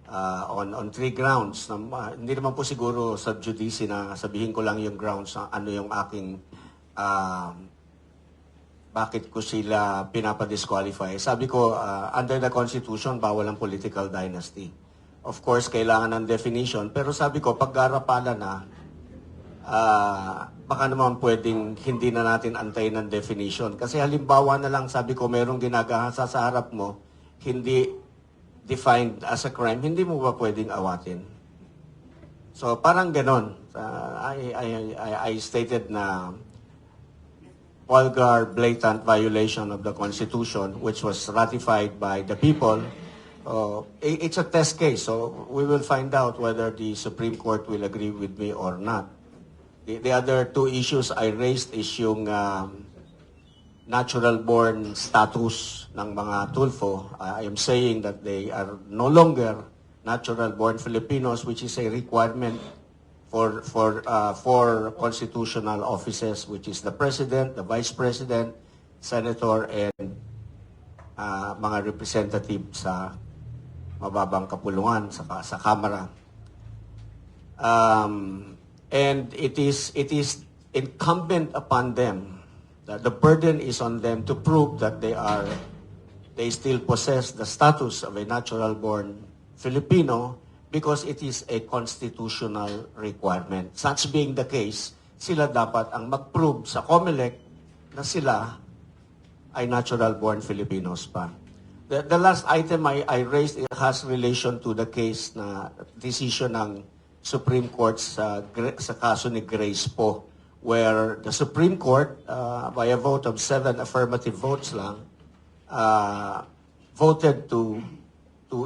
On 3 grounds. Hindi naman po siguro sub judice na sabihin ko lang yung grounds na ano yung aking bakit ko sila pinapadisqualify. Sabi ko, under the Constitution, bawal ang political dynasty. Of course, kailangan ng definition. Pero sabi ko, pag-garapalan na, baka naman pwedeng hindi na natin antayin ng definition. Kasi halimbawa na lang, sabi ko, merong ginagahasa sa harap mo, hindi defined as a crime, hindi mo ba pwedeng awatin? So, parang ganon. I stated na vulgar, blatant violation of the Constitution, which was ratified by the people. It's a test case, so we will find out whether the Supreme Court will agree with me or not. The other 2 issues I raised is yung natural-born status ng mga Tulfo. I am saying that they are no longer natural-born Filipinos, which is a requirement for constitutional offices, which is the President, the Vice President, Senator, and mga representative sa mababang kapulungan sa Kamara. And it is incumbent upon them, that the burden is on them to prove that they still possess the status of a natural-born Filipino because it is a constitutional requirement. Such being the case, sila dapat ang mag-prove sa COMELEC na sila ay natural-born Filipinos pa. The last item I raised has relation to the case na decision ng Supreme Court sa kaso ni Grace po, where the Supreme Court, by a vote of 7 affirmative votes lang, voted to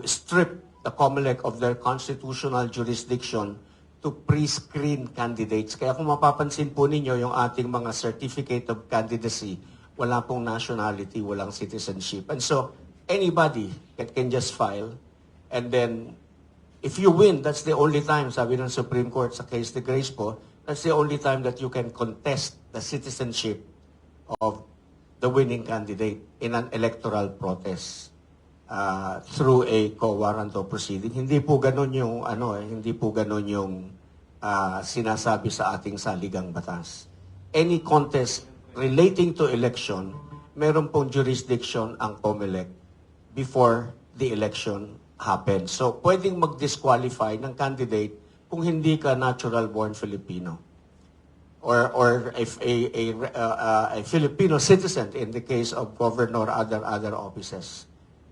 strip the COMELEC of their constitutional jurisdiction to pre-screen candidates. Kaya kung mapapansin po ninyo yung ating mga certificate of candidacy, wala pong nationality, walang citizenship. And so, anybody can just file, and then, if you win, that's the only time, sabi ng Supreme Court sa case ni Grace po, that's the only time that you can contest the citizenship of the winning candidate in an electoral protest through a quo warranto proceeding. Hindi po ganun yung hindi po ganun yung sinasabi sa ating saligang batas. Any contest relating to election, meron pong jurisdiction ang COMELEC before the election happens. So, pwedeng mag-disqualify ng candidate kung hindi ka natural-born Filipino or if a Filipino citizen in the case of governor or other offices.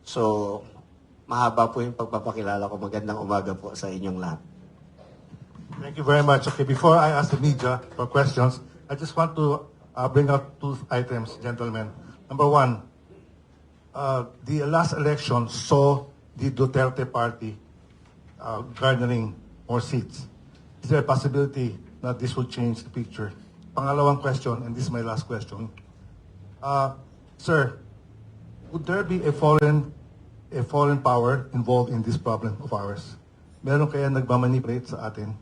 So, mahaba po yung pagpapakilala ko. Magandang umaga po sa inyong lahat. Thank you very much. Okay, before I ask the media for questions, I just want to bring out 2 items, gentlemen. Number 1, the last election saw the Duterte party garnering more seats. Is there a possibility that this will change the picture? Pangalawang question, and this is my last question. Sir, would there be a foreign a foreign power involved in this problem of ours? Meron kaya nagmamanipulate sa atin?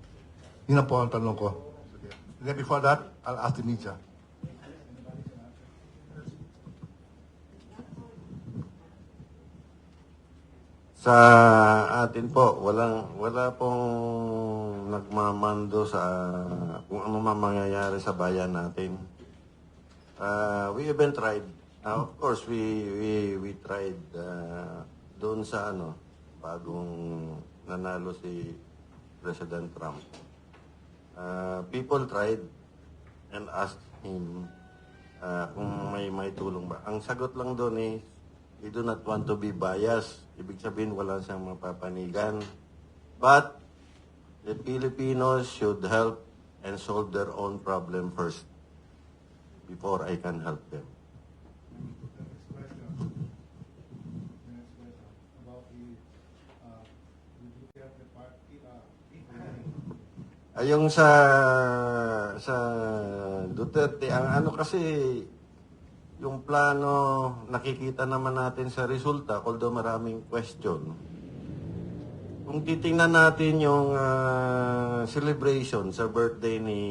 Yun ang po ang tanong ko. And then before that, I'll ask the media. Sa atin po, wala pong nagmamando sa kung ano man mangyayari sa bayan natin. We even tried. Of course, we tried doon sa bagong nanalo si President Trump. People tried and asked him kung may tulong ba. Ang sagot lang doon is, we do not want to be biased. Ibig sabihin, wala siyang mapapanigan. But the Filipinos should help and solve their own problem first before I can help them. Yung sa Duterte, ang ano kasi, yung plano, nakikita naman natin sa resulta, although maraming question. Kung titingnan natin yung celebration sa birthday ni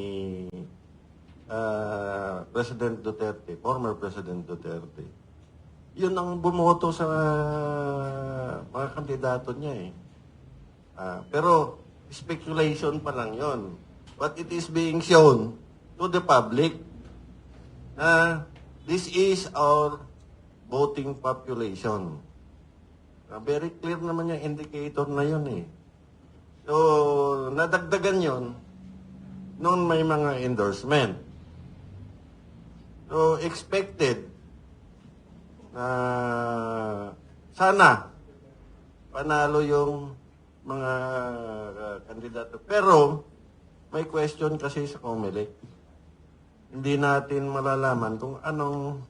President Duterte, former President Duterte, yun ang bumoto sa mga kandidato niya eh. Pero speculation pa lang yun. But it is being shown to the public na this is our voting population. Very clear naman yung indicator na yun eh. So, nadagdagan yun noon may mga endorsement. So, expected na sana panalo yung mga kandidato. Pero, may question kasi sa COMELEC. Hindi natin malalaman kung anong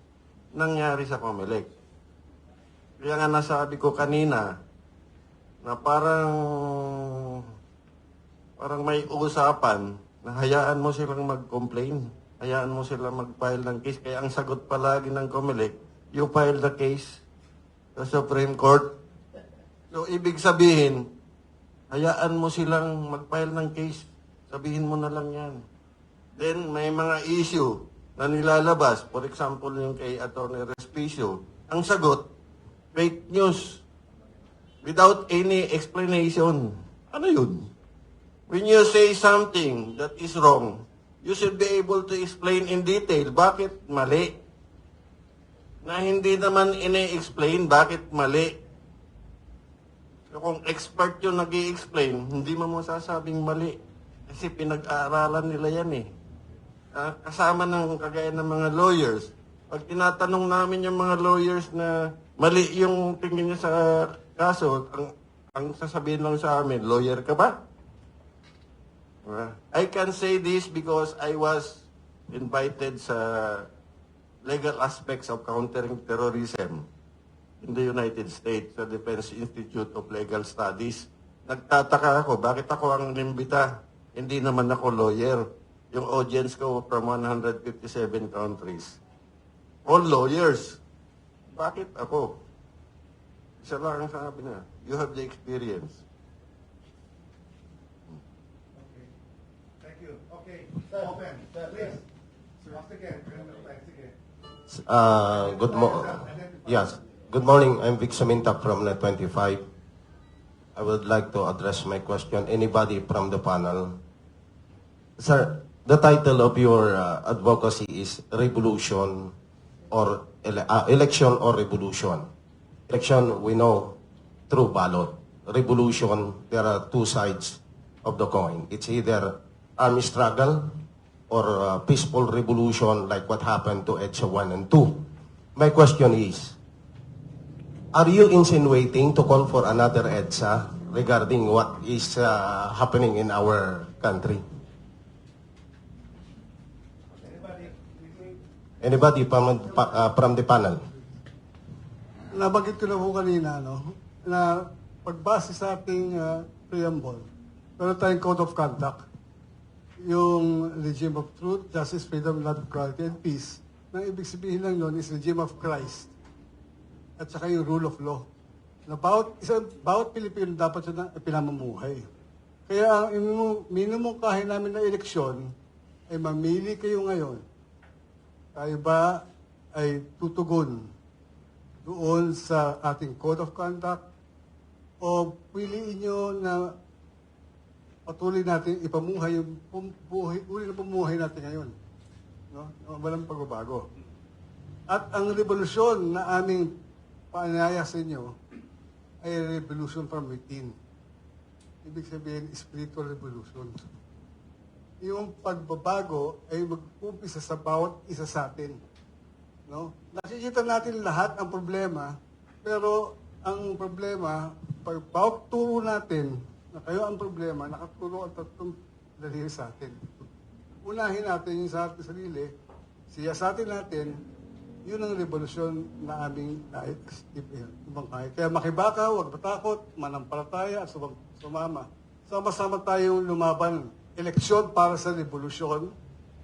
nangyari sa COMELEC. Kaya nga nasabi ko kanina na parang may usapan na hayaan mo silang mag-complain. Hayaan mo silang mag-file ng case. Kaya ang sagot palagi ng COMELEC, you file the case sa Supreme Court. So, ibig sabihin, hayaan mo silang mag-file ng case. Sabihin mo na lang yan. Then, may mga issue na nilalabas. For example, yung kay Atty. Respicio. Ang sagot, fake news. Without any explanation. Ano yun? When you say something that is wrong, you should be able to explain in detail bakit mali. Na hindi naman ini-explain bakit mali. So, kung expert yung nag-i-explain, hindi mo masasabing mali. Kasi pinag-aaralan nila yan eh. Kasama ng kagaya ng mga lawyers. Pag tinatanong namin yung mga lawyers na mali yung tingin niya sa kaso, ang sasabihin lang sa amin, lawyer ka ba? I can say this because I was invited sa legal aspects of countering terrorism in the United States, sa Defense Institute of Legal Studies. Nagtataka ako, bakit ako ang inimbita? Hindi naman ako lawyer. Yung audience ko from 157 countries. All lawyers. Bakit ako? Isa lang ang sabi na, you have the experience. Okay. Thank you. Okay. Open. Please. Once again. Thanks again. Yes. Good morning. I'm Vic Saminta from Net 25. I would like to address my question. Anybody from the panel? Sir, the title of your advocacy is Revolution or Election or Revolution. Election, we know, through ballot. Revolution, there are two sides of the coin. It's either armed struggle or peaceful revolution like what happened to EDSA 1 and 2. My question is, are you insinuating to call for another EDSA regarding what is happening in our country? Anybody from the panel? Nabanggit ko na po kanina, na pagbase sa ating preamble, meron tayong Code of Conduct, yung regime of truth, justice, freedom, love, equality, and peace. Nang ibig sabihin lang yun is regime of Christ. At saka yung rule of law. na bawat Pilipino dapat siya pinamumuhay. Kaya ang minumungkahi namin na eleksyon ay mamili kayo ngayon. Tayo ba ay tutugon doon sa ating Code of Conduct o piliin nyo na patuloy natin ipamuhay yung uri na pumuhay natin ngayon. No? Walang pagbabago. At ang revolusyon na aming paanyaya sa inyo ay revolution from within. Ibig sabihin, spiritual revolution. Yung pagbabago ay mag-umpisa sa bawat isa sa atin. No? Nakikita natin lahat ang problema, pero ang problema, pag bawat turo natin na kayo ang problema, nakatulong ang tatlong daliri sa atin. Unahin natin yung sa ating sarili, siyasatin natin, yun ang revolusyon na aming ibangkay. Kaya makibaka, huwag matakot, manampalataya at sumama. Sama-sama tayong lumaban. Eleksyon para sa revolusyon,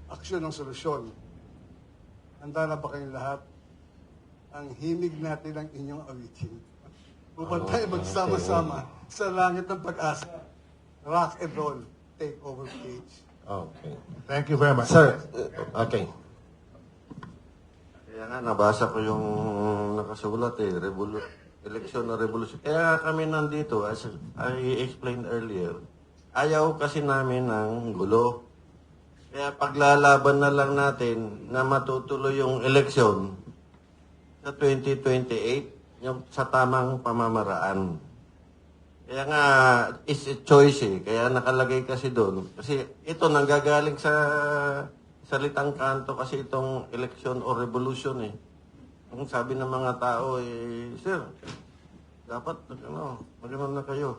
aksyon ng solusyon. Handa na ba kayong lahat? Ang himig natin ang inyong awitin. Upang tayo magsama-sama sa langit ng pag-asa. Rock and roll, take over stage. Okay. Thank you very much. Sir, okay. Kaya nga, nabasa ko yung nakasulat eleksyon na revolusyon. Kaya kami nandito, as I explained earlier, ayaw kasi namin ng gulo. Kaya paglalaban na lang natin na matutuloy yung eleksyon sa 2028, yung sa tamang pamamaraan. Kaya nga, it's a choice eh. Kaya nakalagay kasi doon. Kasi ito nanggagaling sa salitang kanto kasi itong election or revolution eh. Ang sabi ng mga tao eh, sir, dapat magano'n na kayo.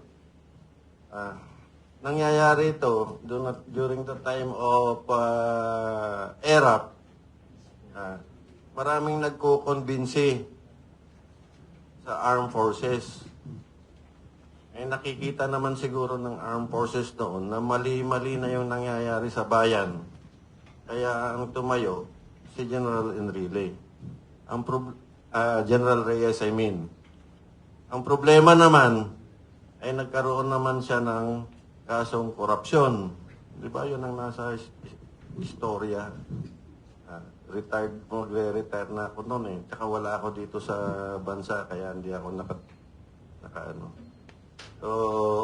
Nangyayari ito during the time of ERAP. Maraming nagko-convince sa armed forces. Eh nakikita naman siguro ng armed forces noon na mali-mali na yung nangyayari sa bayan. Kaya ang tumayo, si General Enrile. General Reyes, I mean. Ang problema naman, ay nagkaroon naman siya ng kasong korupsyon. Di ba yun ang nasa istorya? Magre-retire na ako noon eh. Tsaka wala ako dito sa bansa, kaya hindi ako So,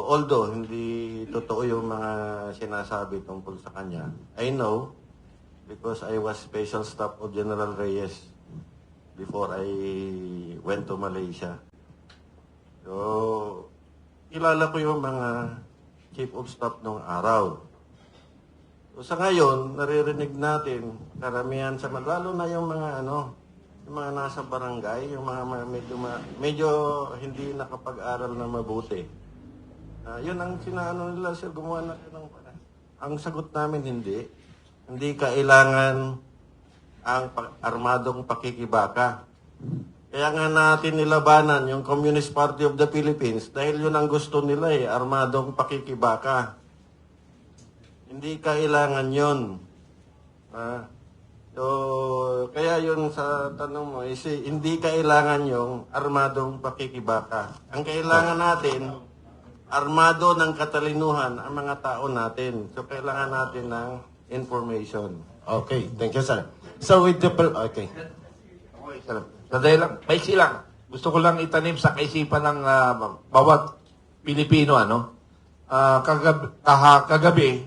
although hindi totoo yung mga sinasabi tungkol sa kanya, I know, because I was special staff of General Reyes before I went to Malaysia. So, kilala ko yung mga chief of staff nung araw. So, sa ngayon, naririnig natin, karamihan sa lalo na yung mga yung mga nasa barangay, yung mga medyo hindi nakapag-aral na mabuti. Yun ang sinaano nila, sir, gumawa na ng ang sagot namin hindi. Hindi kailangan ang armadong pakikibaka. Kaya nga natin nilabanan yung Communist Party of the Philippines dahil yun ang gusto nila eh, armadong pakikibaka. Hindi kailangan yun. So, kaya yun sa tanong mo, hindi kailangan yung armadong pakikibaka. Ang kailangan natin, armado ng katalinuhan ang mga tao natin. So, kailangan natin ng information. Okay, thank you, sir. So, with the... Okay. Okay, sir. Sandali lang, maiksi lang. Gusto ko lang itanim sa kaisipan ng bawat Pilipino, kagabi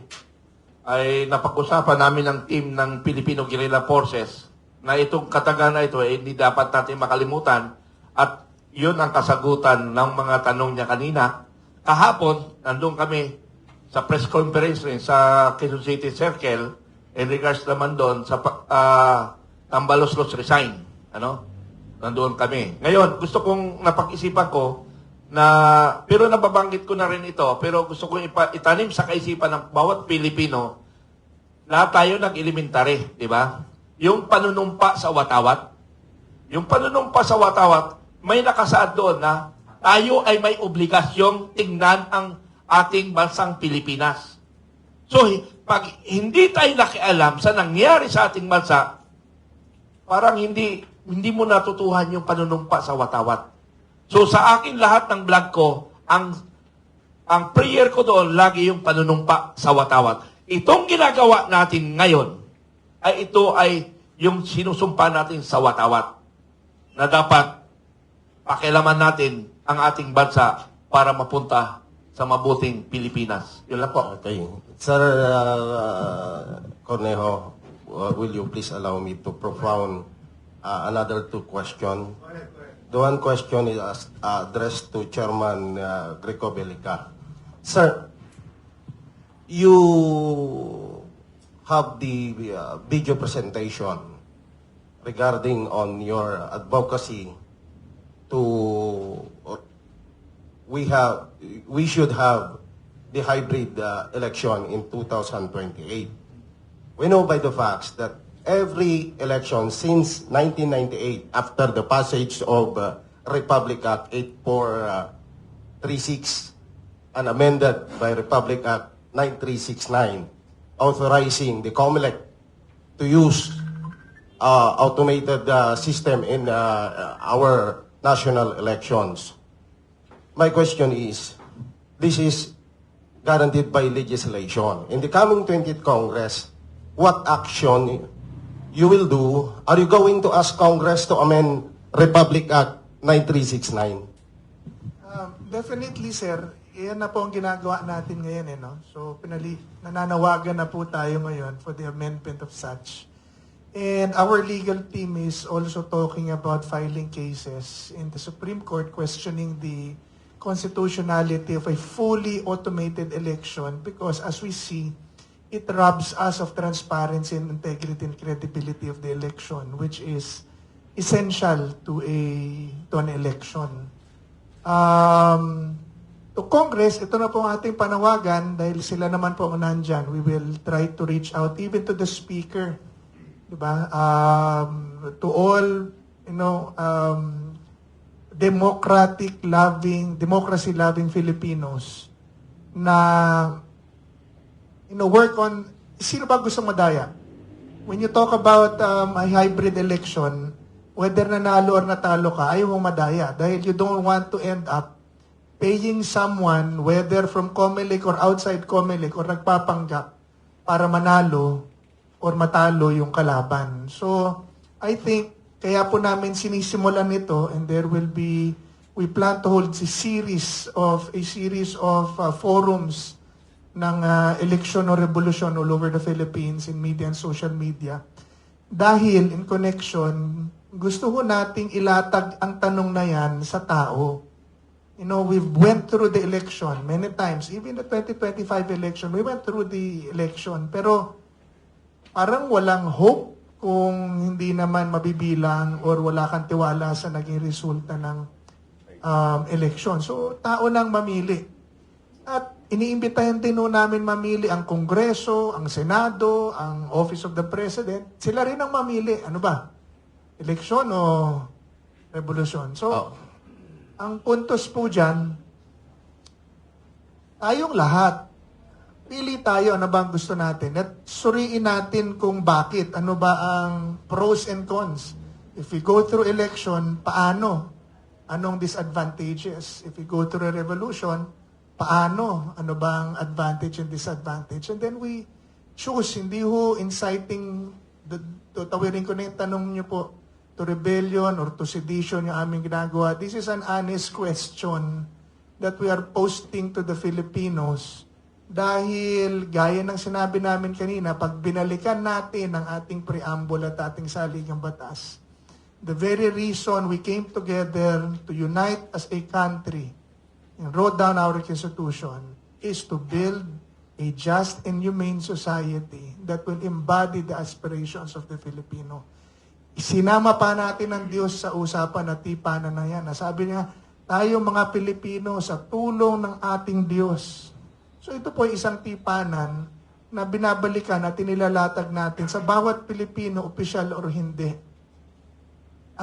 ay napag-usapan namin ng team ng Filipino Guerrilla Forces na itong kataga na ito ay hindi dapat natin makalimutan at yun ang kasagutan ng mga tanong niya kanina. Kahapon, nandun kami sa press conference rin sa Quezon City Circle in regards naman doon sa Tambaloslos resign. Nandoon kami. Ngayon, gusto kong napag-isipan ko na, pero nababanggit ko na rin ito, pero gusto kong itanim sa kaisipan ng bawat Pilipino, lahat tayo nag-elementary, di ba? Yung panunumpa sa watawat. Yung panunumpa sa watawat, may nakasaad doon na tayo ay may obligasyong tingnan ang ating bansang Pilipinas. So, pag hindi tayo nakialam sa nangyari sa ating bansa, parang hindi mo natutuhan yung panunumpa sa watawat. So sa akin lahat ng vlog ko, ang prayer ko doon, lagi yung panunumpa sa watawat. Itong ginagawa natin ngayon, ito ay yung sinusumpa natin sa watawat na dapat pakialaman natin ang ating bansa para mapunta sa mabuting Pilipinas. Yun lang po. Okay. Sir Cornejo, will you please allow me to propound another two questions? The one question is addressed to Chairman Greco Belica. Sir, you have the video presentation regarding on your advocacy to we should have the hybrid election in 2028. We know by the facts that every election since 1998, after the passage of Republic Act 8436 and amended by Republic Act 9369, authorizing the COMELEC to use automated system in our national elections. My question is, this is guaranteed by legislation. In the coming 20th Congress, what action you will do? Are you going to ask Congress to amend Republic Act 9369? Definitely, sir. Iyan na po ang ginagawa natin ngayon. No? So, nananawagan na po tayo ngayon for the amendment of such. And our legal team is also talking about filing cases in the Supreme Court questioning the constitutionality of a fully automated election because, as we see, it robs us of transparency and integrity and credibility of the election, which is essential to an election. To Congress, ito na po ang ating panawagan dahil sila naman po ang nandyan. We will try to reach out even to the Speaker, diba? To all, democracy-loving Filipinos na work on, sino ba gusto madaya? When you talk about a hybrid election, whether nanalo or natalo ka, ayaw mong madaya dahil you don't want to end up paying someone, whether from COMELEC or outside COMELEC or nagpapanggap para manalo or matalo yung kalaban. So, I think, kaya po namin sinisimulan ito and we plan to hold a series of forums ng election or revolution all over the Philippines in media and social media. Dahil in connection, gusto ho nating ilatag ang tanong na yan sa tao. We've went through the election many times. Even the 2025 election, we went through the election. Pero parang walang hope kung hindi naman mabibilang or wala kang tiwala sa naging resulta ng election. So, tao lang mamili. At iniimbitahan din namin mamili ang Kongreso, ang Senado, ang Office of the President. Sila rin ang mamili. Ano ba? Eleksyon o revolusyon? So, ang puntos po dyan, tayong lahat, pili tayo ano ba ang gusto natin at suriin natin kung bakit, ano ba ang pros and cons. If we go through election, paano? Anong disadvantages? If we go through a revolution, paano? Ano ba ang advantage and disadvantage? And then we choose, hindi ho inciting, tawirin ko na yung tanong niyo po, to rebellion or to sedition yung aming ginagawa. This is an honest question that we are posting to the Filipinos dahil gaya ng sinabi namin kanina, pag binalikan natin ang ating preamble at ating saligang batas, the very reason we came together to unite as a country and wrote down our Constitution is to build a just and humane society that will embody the aspirations of the Filipino. Sinama pa natin ng Diyos sa usapan at tipanan na yan. Sabi niya, tayo mga Pilipino sa tulong ng ating Diyos. So ito po ay isang tipanan na binabalikan at inilalatag natin sa bawat Pilipino, opisyal or hindi.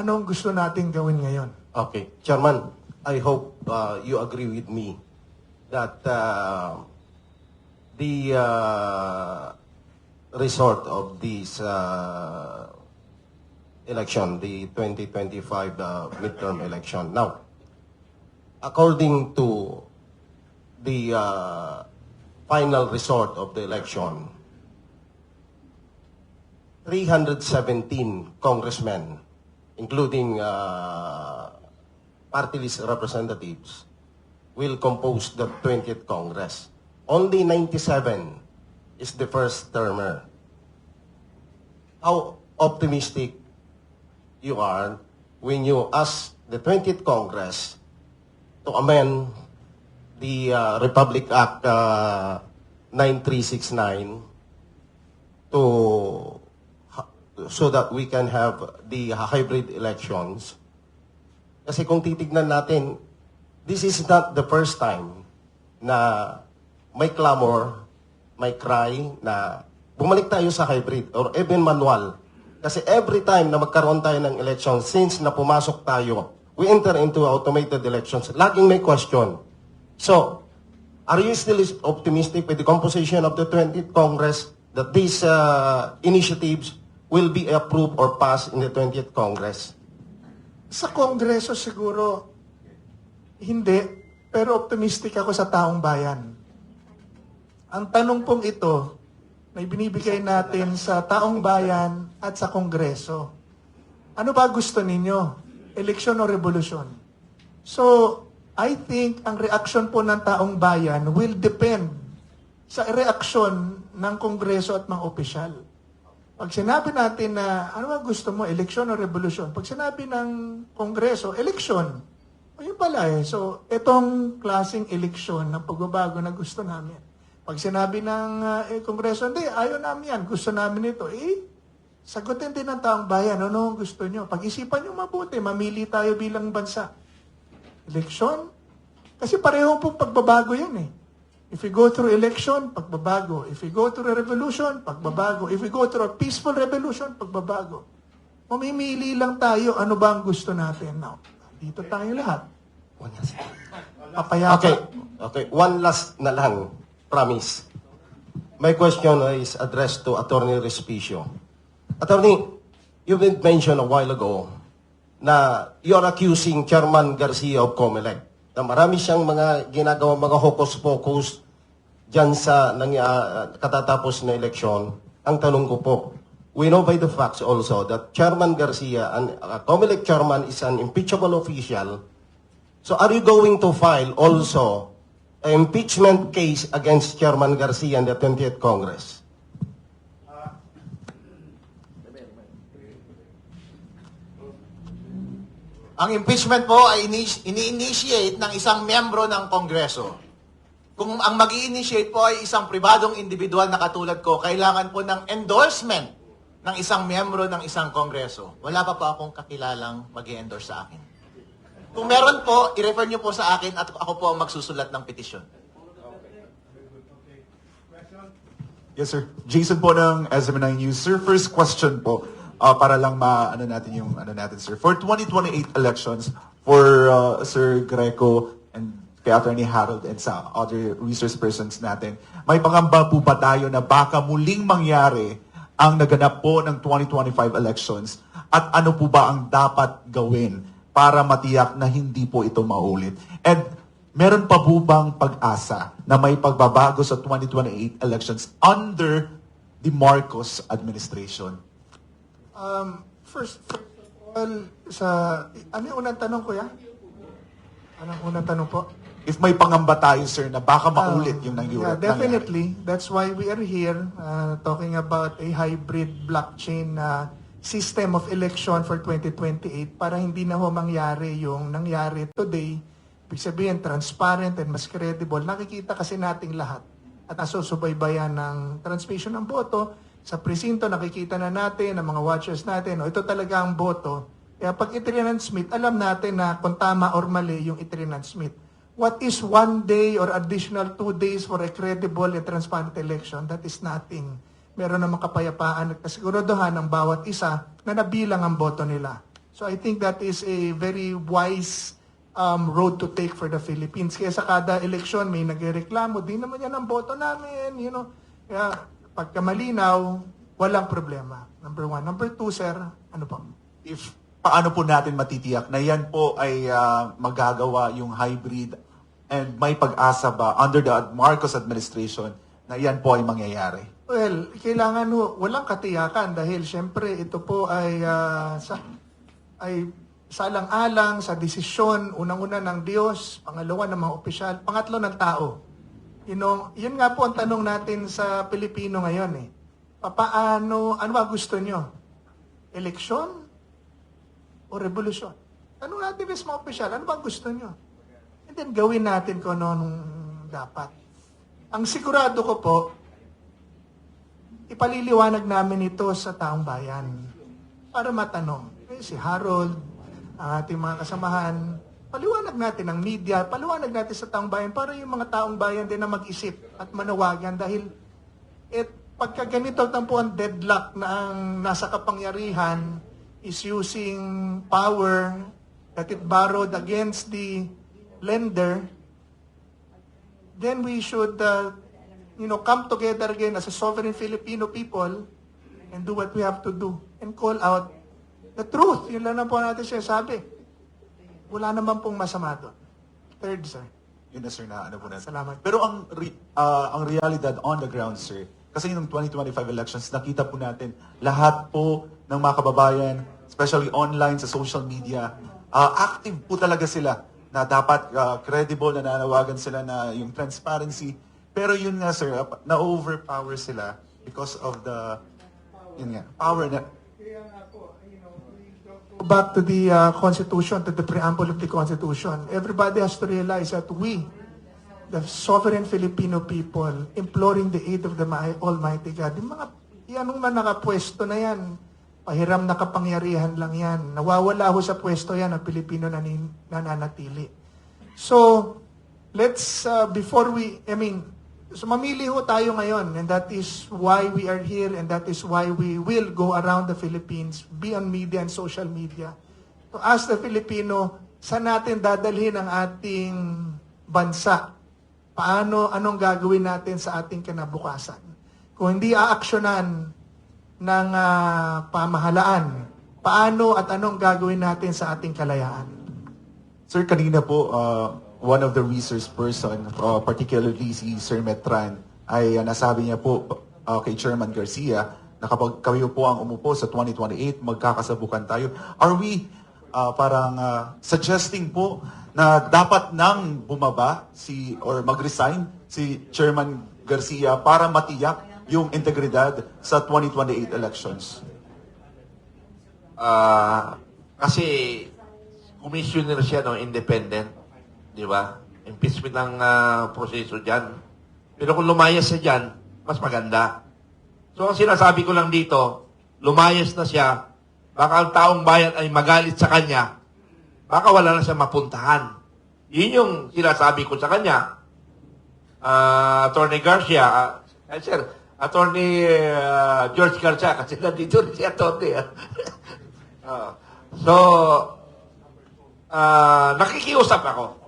Anong gusto natin gawin ngayon? Okay. Chairman, I hope you agree with me that the result of this election, the 2025 midterm election. Now, according to the final result of the election, 317 congressmen, including party list representatives, will compose the 20th Congress. Only 97 is the first termer. How optimistic you are when you ask the 20th Congress to amend the Republic Act 9369 so that we can have the hybrid elections. Kasi kung titignan natin, this is not the first time na may clamor, may cry na bumalik tayo sa hybrid or even manual. Kasi every time na magkaroon tayo ng election, since na pumasok tayo, we enter into automated elections, laging may question. So, are you still optimistic with the composition of the 20th Congress that these initiatives will be approved or passed in the 20th Congress? Sa Kongreso siguro, hindi. Pero optimistic ako sa taong bayan. Ang tanong pong ito, na binibigay natin sa taong bayan at sa Kongreso. Ano ba gusto ninyo? Eleksyon o revolusyon? So, I think ang reaksyon po ng taong bayan will depend sa reaksyon ng Kongreso at mga opisyal. Pag sinabi natin na, ano ba gusto mo, eleksyon o revolusyon? Pag sinabi ng Kongreso, eleksyon. O yun pala eh. So, itong klaseng eleksyon ng pagbabago na gusto namin. Pag sinabi ng Kongreso, hindi, ayaw namin yan, gusto namin ito. Sagutin din ng taong bayan, ano ang gusto nyo? Pag-isipan nyo mabuti, mamili tayo bilang bansa. Eleksyon? Kasi pareho pong pagbabago yan eh. If we go through election, pagbabago. If we go through a revolution, pagbabago. If we go through a peaceful revolution, pagbabago. Mamimili lang tayo, ano ba ang gusto natin? Now, dito tayo lahat. Papayapa. Okay. One last na lang. Promise. My question is addressed to Attorney Respicio. Attorney, you did mention a while ago na you're accusing Chairman Garcia of COMELEC na marami siyang mga ginagawa, mga hocus-pocus dyan sa katatapos na eleksyon. Ang tanong ko po, we know by the facts also that Chairman Garcia, and COMELEC chairman, is an impeachable official. So are you going to file also an impeachment case against Chairman Garcia in the 20th Congress? Ang impeachment po ay ini-initiate ng isang miyembro ng Kongreso. Kung ang mag-i-initiate po ay isang pribadong individual na katulad ko, kailangan po ng endorsement ng isang miyembro ng isang Kongreso. Wala pa po akong kakilalang mag-i-endorse sa akin. Kung meron po, i-refer nyo po sa akin at ako po ang magsusulat ng petisyon. Yes, sir. Jason po ng SMNI News. Sir, first question po, para lang ano natin yung natin, sir. For 2028 elections, for Sir Greco and kay Attorney Harold and sa other resource persons natin, may pangamba po ba tayo na baka muling mangyari ang naganap po ng 2025 elections at ano po ba ang dapat gawin para matiyak na hindi po ito maulit? And meron pa po bang pag-asa na may pagbabago sa 2028 elections under the Marcos administration? First of all, ano yung unang tanong ko yan? Anong unang tanong po? If may pangamba tayo, sir, na baka maulit yung ng Yeah, Europe. definitely. That's why we are here talking about a hybrid blockchain system of election for 2028 para hindi na ho mangyari yung nangyari today. Ibig sabihin, transparent and mas credible. Nakikita kasi nating lahat at nasusubaybayan ng transmission ng boto. Sa presinto, nakikita na natin, ang mga watchers natin, ito talaga ang boto. Kaya pag i-transmit, alam natin na kung tama or mali yung i-transmit. What is 1 day or additional 2 days for a credible and transparent election? That is nothing. Meron namang kapayapaan at kasiguraduhan ng bawat isa na nabilang ang boto nila. So I think that is a very wise road to take for the Philippines. Kaya sa kada eleksyon may nagreklamo, di naman yan ang boto namin, you know. Kaya pagka malinaw, walang problema. Number 1. Number 2, sir, ano po? If paano po natin matitiyak na yan po ay magagawa yung hybrid and may pag-asa ba under the Marcos administration na yan po ay mangyayari? Well, kailangan walang katiyakan dahil syempre ito po ay salang-alang sa desisyon, unang-una ng Diyos, pangalawa ng mga opisyal, pangatlo ng tao. Yun nga po ang tanong natin sa Pilipino ngayon eh. Ano ba gusto nyo? Eleksyon o revolusyon? Tanong natin sa mga opisyal, ano ba gusto nyo? And then gawin natin kung anong dapat. Ang sigurado ko po, ipaliliwanag namin ito sa taong bayan para matanong. Si Harold, ang ating mga kasamahan, paliwanag natin ang media, paliwanag natin sa taong bayan para yung mga taong bayan din na mag-isip at manawagan dahil pagka ganito po ang deadlock na ang nasa kapangyarihan is using power that it borrowed against the lender, then we should come together again as a sovereign Filipino people and do what we have to do and call out the truth. Yun lang po natin siya sabi. Wala naman pong masama doon. Third, sir. Yun na, sir, na ano po natin. Salamat. Pero ang realidad on the ground, sir, kasi yung 2025 elections, nakita po natin lahat po ng mga kababayan, especially online sa social media, active po talaga sila na dapat credible, na nanawagan sila na yung transparency. Pero yun nga, sir, na-overpower sila because of the power na. Back to the Constitution, to the preamble of the Constitution. Everybody has to realize that we, the sovereign Filipino people, imploring the aid of the Almighty God, yung man nakapwesto na yan, pahiram na kapangyarihan lang yan. Nawawala ho sa pwesto yan ang Pilipino na nananatili. So, let's, so mamili ho tayo ngayon, and that is why we are here, and that is why we will go around the Philippines, be on media and social media, to ask the Filipino, saan natin dadalhin ang ating bansa? Anong gagawin natin sa ating kinabukasan? Kung hindi aaksyonan ng pamahalaan, paano at anong gagawin natin sa ating kalayaan? Sir, kanina po, one of the research person, particularly si Sir Metran, ay nasabi niya po kay Chairman Garcia na kapag kayo po ang umupo sa 2028, magkakasabukan tayo. Are we suggesting po na dapat nang bumaba or mag-resign si Chairman Garcia para matiyak yung integridad sa 2028 elections? Kasi commissioner siya ng independent, di ba? Impeachment ang proseso dyan. Pero kung lumayas siya dyan, mas maganda. So ang sinasabi ko lang dito, lumayas na siya, baka ang taong bayan ay magalit sa kanya, baka wala na siya mapuntahan. Yun yung sinasabi ko sa kanya. Attorney Garcia, sir, Attorney George Garcia, kasi nandito rin si Attorney. Nakikiusap ako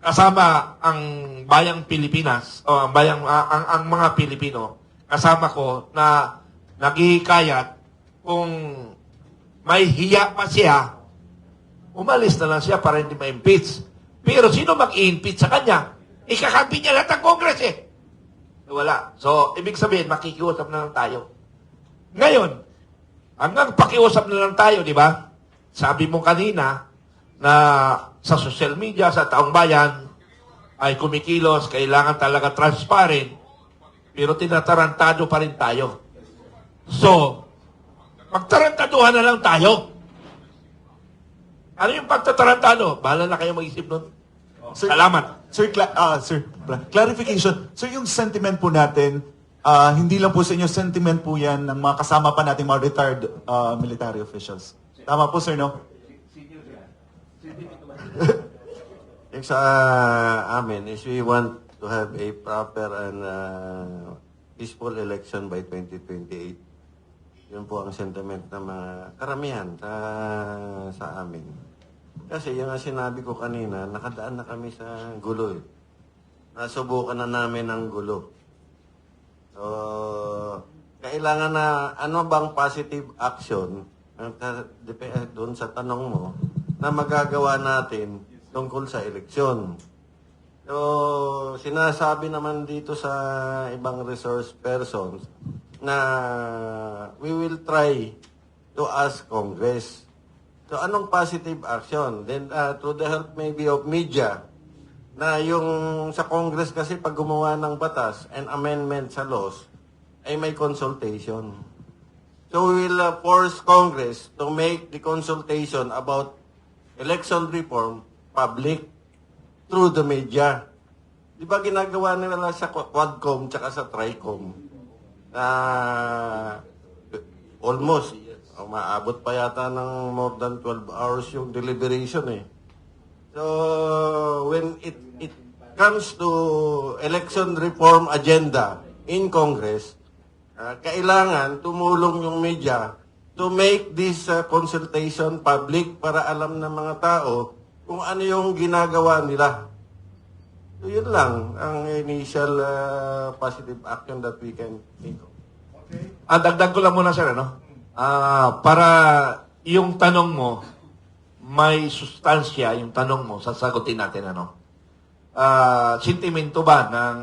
kasama ang bayang Pilipinas o ang mga Pilipino, kasama ko na naghihikayat kung may hiya pa siya, umalis na lang siya para hindi ma-impeach. Pero sino mag-i-impeach sa kanya? Ikakampi niya lahat ng Congress eh. Wala. So, ibig sabihin, makikiusap na lang tayo. Ngayon, hanggang pakiusap na lang tayo, di ba? Sabi mo kanina na sa social media, sa taong bayan, ay kumikilos, kailangan talaga transparent, pero tinatarantado pa rin tayo. So, magtarantaduhan na lang tayo. Ano yung pagtatarantado? Bahala na kayo mag-isip nun. Sir, Salamat. Sir, clarification. Sir, yung sentiment po natin, hindi lang po sa inyo, sentiment po yan ng mga kasama pa nating mga retired military officials. Tama po, sir, no? Yung sa amin is we want to have a proper and peaceful election by 2028. Yun po ang sentiment ng mga karamihan sa amin. Kasi yung sinabi ko kanina, nakadaan na kami sa gulo. Nasubukan na namin ang gulo. So, kailangan na ano bang positive action doon sa tanong mo, na magagawa natin tungkol sa eleksyon. So, sinasabi naman dito sa ibang resource persons na we will try to ask Congress. So, anong positive action? Then, through the help maybe of media, na yung sa Congress kasi pag gumawa ng batas and amendment sa laws, ay may consultation. So, we will force Congress to make the consultation about election reform public through the media. Di ba ginagawa nila sa Quadcom tsaka sa Tricom? Almost, maabot pa yata ng more than 12 hours yung deliberation eh. So, when it comes to election reform agenda in Congress, kailangan tumulong yung media to make this consultation public para alam ng mga tao kung ano yung ginagawa nila. So, yun lang ang initial positive action that we can think of. Dagdag ko lang muna, sir, ano? Para yung tanong mo, may sustansya, yung tanong mo, sasagutin natin, ano? Sentimento ba ng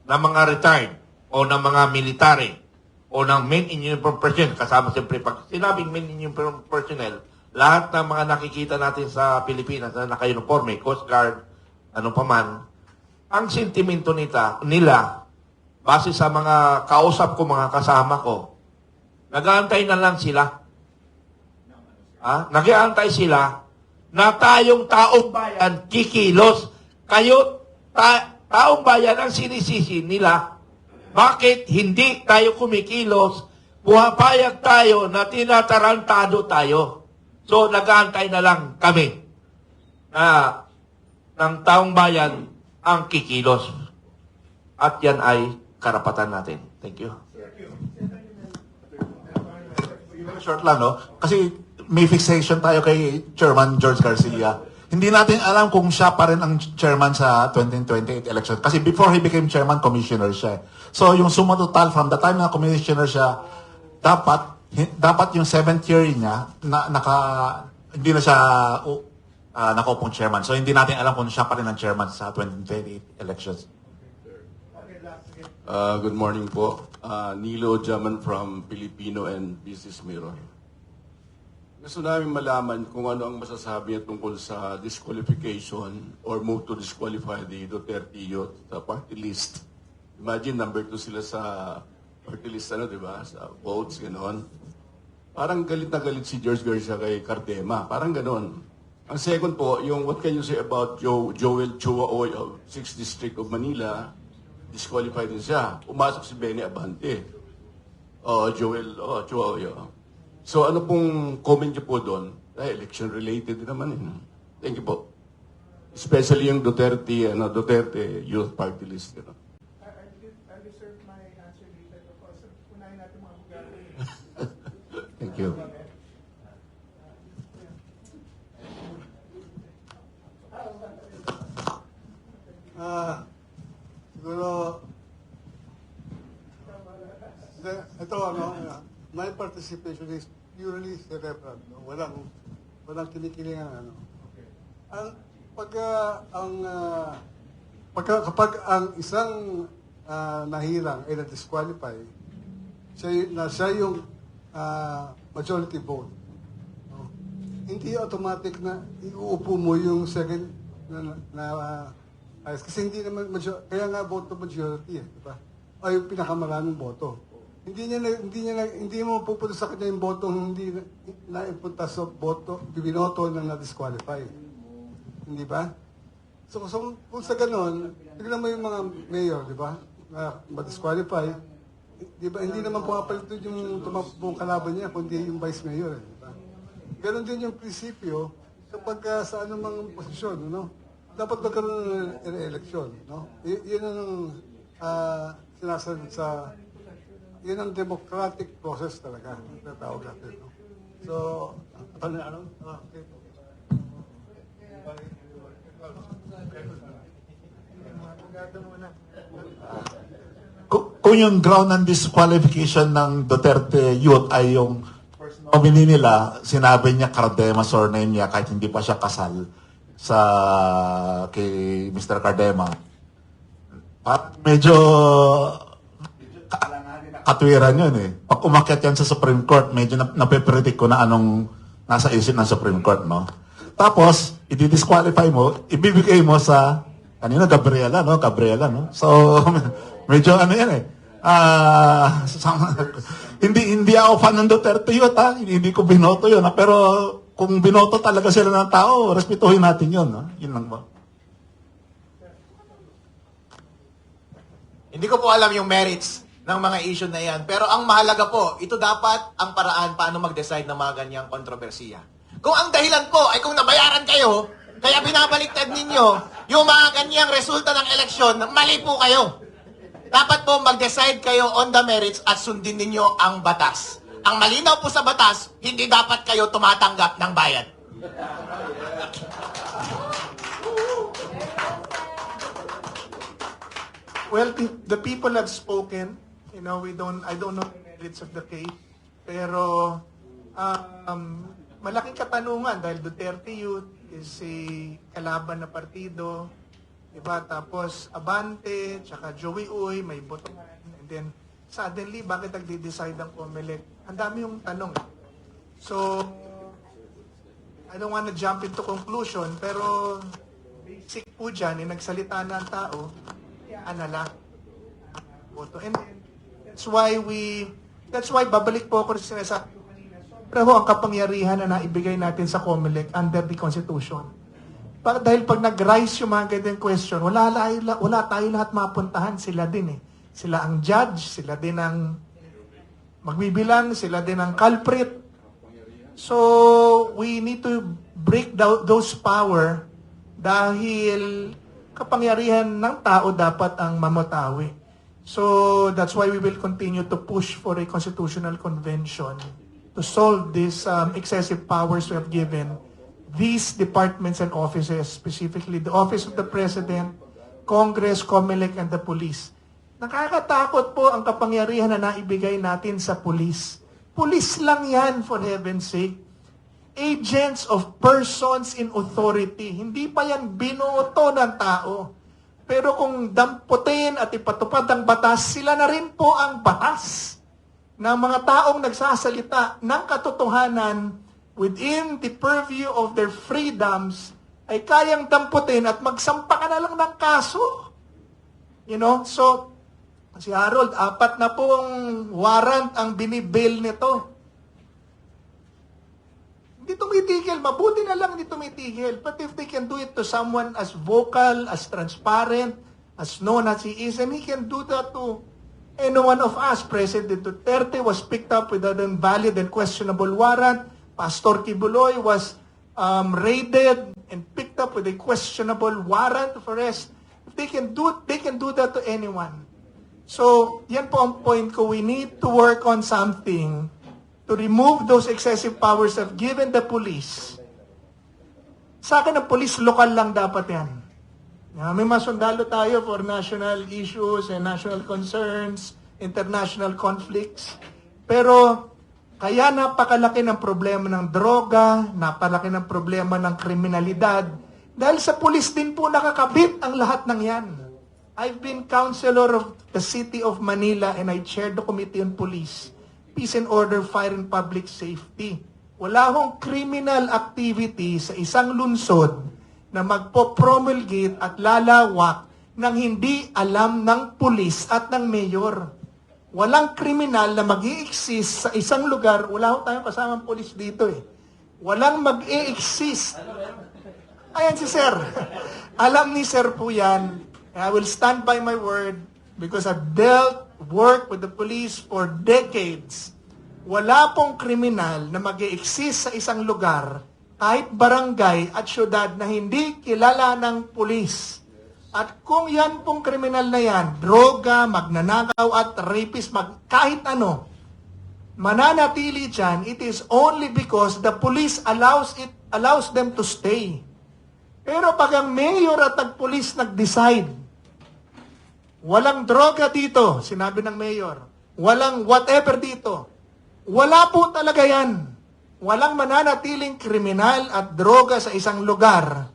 mga retired o ng mga military o ng men in uniform personnel, kasama siyempre pag sinabing men in uniform personnel, lahat ng mga nakikita natin sa Pilipinas na naka-uniforme, Coast Guard, ano pa man, ang sentimento nila, base sa mga kausap ko, mga kasama ko, nag-aantay na lang sila. Nag-aantay sila na tayong taong bayan kikilos. Kayo, taong bayan ang sinisisi nila. Bakit hindi tayo kumikilos? Pumapayag tayo na tinatarantado tayo. So, nag-aantay na lang kami na ng taong bayan ang kikilos. At yan ay karapatan natin. Thank you. Short lang, no? Kasi may fixation tayo kay Chairman George Garcia. Hindi natin alam kung siya pa rin ang chairman sa 2028 election. Kasi before he became chairman, commissioner siya. So, yung suma total from the time na commissioner siya, dapat yung 7th year niya, hindi na siya nakaupong chairman. So, hindi natin alam kung siya pa rin ang chairman sa 2028 elections. Good morning po. Nilo Jaman from Filipino and Business Mirror. Gusto namin malaman kung ano ang masasabi niya tungkol sa disqualification or move to disqualify the Duterte Youth sa party list. Imagine, number 2 sila sa party list, di ba? Sa votes, gano'n. Parang galit na galit si George Garcia kay Cardema. Parang gano'n. Ang second po, yung what can you say about Joel Chua Oy of 6th District of Manila? Disqualified din siya. Umasok si Benny Abante. Joel Chua Oy. So ano pong comment niyo po doon? Election related din naman. Thank you po. Especially yung Duterte Youth Party List. I reserve my answer later because unahin natin mga bugado. Thank you. Siguro, ito my participation is purely cerebral. No? Walang kinikilingan. Kapag ang isang nahirang ay na-disqualify, siya yung majority vote. No? Hindi automatic na iuupo mo yung second kasi hindi naman kaya nga vote majority, di ba? O yung pinakamaraming boto. Hindi mo pupunta sa kanya yung boto hindi naipunta sa boto, binoto na na-disqualify. Hindi ba? So kung sa ganon, tignan mo yung mga mayor, di ba? Na ma-disqualify, di ba? Hindi naman pumapalit yung tumakbong kalaban niya, kundi yung vice mayor, di ba? Ganon din yung prinsipyo kapag sa anumang posisyon, no? Dapat magkaroon ng election, no? Yun ang sinasabi sa yun ang democratic process talaga, natawag natin. No? So, ano? Okay. Kung yung ground ng disqualification ng Duterte Youth ay yung nominee nila, sinabi niya Cardema surname niya kahit hindi pa siya kasal sa kay Mr. Cardema. At medyo katwiran yun eh. Pag umakyat yan sa Supreme Court, medyo nape-predict ko na anong nasa isip ng Supreme Court, no? Tapos, i-disqualify mo, ibibigay mo sa, kanina, Gabriela, no? So, medyo ano yan eh. Hindi ako fan ng Duterte yun, ha? Hindi ko binoto yun, ha? Pero kung binoto talaga sila ng tao, respetuhin natin yun, ha? Yun lang ba? Hindi ko po alam yung merits ng mga issue na yan. Pero ang mahalaga po, ito dapat ang paraan paano mag-decide ng mga ganyang kontrobersiya. Kung ang dahilan po ay kung nabayaran kayo, kaya binabaliktad ninyo yung mga ganyang resulta ng eleksyon, mali po kayo. Dapat po mag-decide kayo on the merits at sundin ninyo ang batas. Ang malinaw po sa batas, hindi dapat kayo tumatanggap ng bayad. Well, the people have spoken. You know, I don't know the merits of the case. Pero, malaking katanungan dahil Duterte Youth is a kalaban na partido. Diba? Tapos, Abante, tsaka Joey Uy, may botohan. And then, suddenly, bakit nagde-decide ang COMELEC? Ang dami yung tanong. So, I don't want to jump into conclusion, pero basic po dyan, nagsalita na ang tao, na lang boto. And that's why babalik po ako sa sinasabi ko kanina. Pero ang kapangyarihan na naibigay natin sa COMELEC under the Constitution. Dahil pag nag-rise yung mga ganyan question, wala tayo lahat mapuntahan. Sila din eh. Sila ang judge, sila din ang magbibilang, sila din ang culprit. So, we need to break down those power dahil kapangyarihan ng tao dapat ang mamatawi. So, that's why we will continue to push for a constitutional convention to solve these excessive powers we have given these departments and offices, specifically the Office of the President, Congress, COMELEC, and the Police. Nakakatakot po ang kapangyarihan na naibigay natin sa police. Police lang yan, for heaven's sake. Agents of persons in authority. Hindi pa yan binoto ng tao. Pero kung damputin at ipatupad ang batas, sila na rin po ang batas ng mga taong nagsasalita ng katotohanan within the purview of their freedoms ay kayang damputin at magsampa ka na lang ng kaso. You know? So, si Harold, 4 na pong warrant ang binibail nito. Hindi tumitigil. Mabuti na lang hindi tumitigil. But if they can do it to someone as vocal, as transparent, as known as he is, and he can do that to any one of us. President Duterte was picked up with an invalid and questionable warrant. Pastor Kibuloy was raided and picked up with a questionable warrant of arrest. If they can do that to anyone. So, yan po ang point ko. We need to work on something to remove those excessive powers of given the police. Sa akin, ang police, lokal lang dapat yan. May masundalo tayo for national issues and national concerns, international conflicts. Pero, kaya napakalaki ng problema ng droga, napakalaki ng problema ng kriminalidad, dahil sa police din po nakakabit ang lahat ng yan. I've been councilor of the city of Manila and I chaired the Committee on Police, Peace and Order, Fire and Public Safety. Wala hong criminal activity sa isang lungsod na magpo-promulgate at lalawak ng hindi alam ng pulis at ng mayor. Walang kriminal na mag-i-exist sa isang lugar. Wala ho tayong kasamang pulis dito eh. Walang mag-i-exist. Ayan si Sir. Alam ni Sir po yan. I will stand by my word because I've worked with the police for decades. Wala pong kriminal na mag-i-exist sa isang lugar, kahit barangay at syudad na hindi kilala ng pulis. At kung yan pong kriminal na yan, droga, magnanakaw at rapist, kahit ano, mananatili dyan, it is only because the police allows them to stay. Pero pag ang mayor at ang-pulis nag-decide, walang droga dito, sinabi ng mayor. Walang whatever dito. Wala po talaga yan. walang mananatiling kriminal at droga sa isang lugar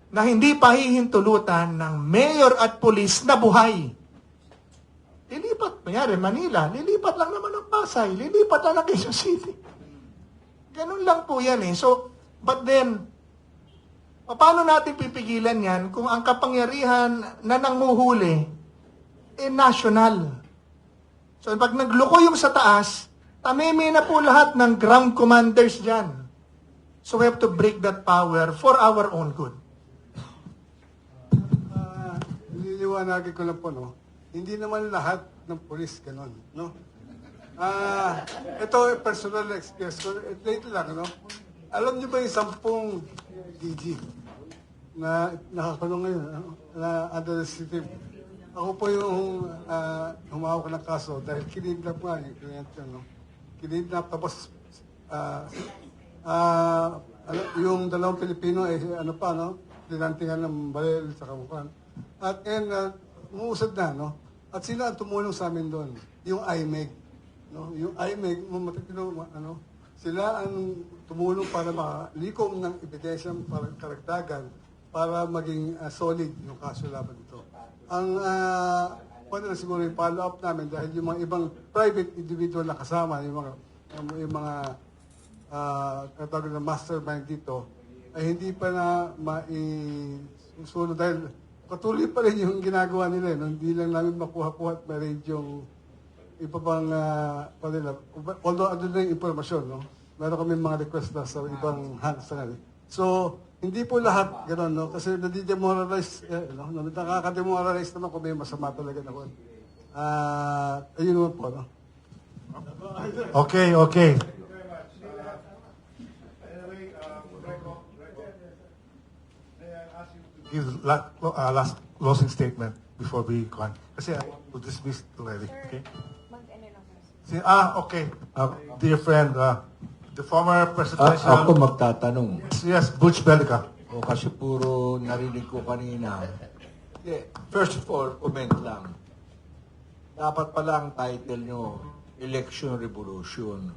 na hindi pahihintulutan ng mayor at pulis na buhay. Lilipat, mayari, Manila, lilipat lang naman ng Pasay, lilipat lang ng Quezon City. Ganun lang po yan eh. So, but then, paano natin pipigilan yan kung ang kapangyarihan na nanguhuli national? So, pag nagluko yung sa taas, tameme na po lahat ng ground commanders dyan. So, we have to break that power for our own good. Nililiwanagin ko lang po, no? Hindi naman lahat ng polis ganun, no? Ito, personal experience ko. Late lang, no? Alam niyo ba yung 10 DG na nakakulong ngayon, na under the city? Ako po yung humawak ng kaso dahil kinidnap nga yung kliyente, no? Kinidnap, tapos yung 2 Pilipino ano pa, no? Tinantingan ng baril sa kamukan. At umuusad na, no? At sila ang tumulong sa amin doon, yung IMEG, no? Yung IMEG, matitino, ano? Sila ang tumulong para makalikom ng ebidensya para karagdagan para maging solid yung kaso laban dito. Ang na siguro yung follow-up namin dahil yung mga ibang private individual na kasama, yung mga katawag na mastermind dito, ay hindi pa na maisunod dahil patuloy pa rin yung ginagawa nila. No? Hindi lang namin makuha-kuha at ma-raid yung iba pang kanila. Although ano na yung informasyon, no? Meron kami mga request na sa ibang hands na nga. So, hindi po lahat gano'n, no? Kasi nadi-demoralize, no? Nakaka-demoralize naman kung may masama talaga na ko. Ayun naman po, no? Okay, okay. Give last closing statement before we go on. Kasi I want to dismiss already. Okay? Okay. Dear friend, the former presidential... Ako magtatanong. Yes, Butch Bellica. O kasi puro narinig ko kanina. First of all, comment lang. Dapat pala ang title nyo, Election Revolution.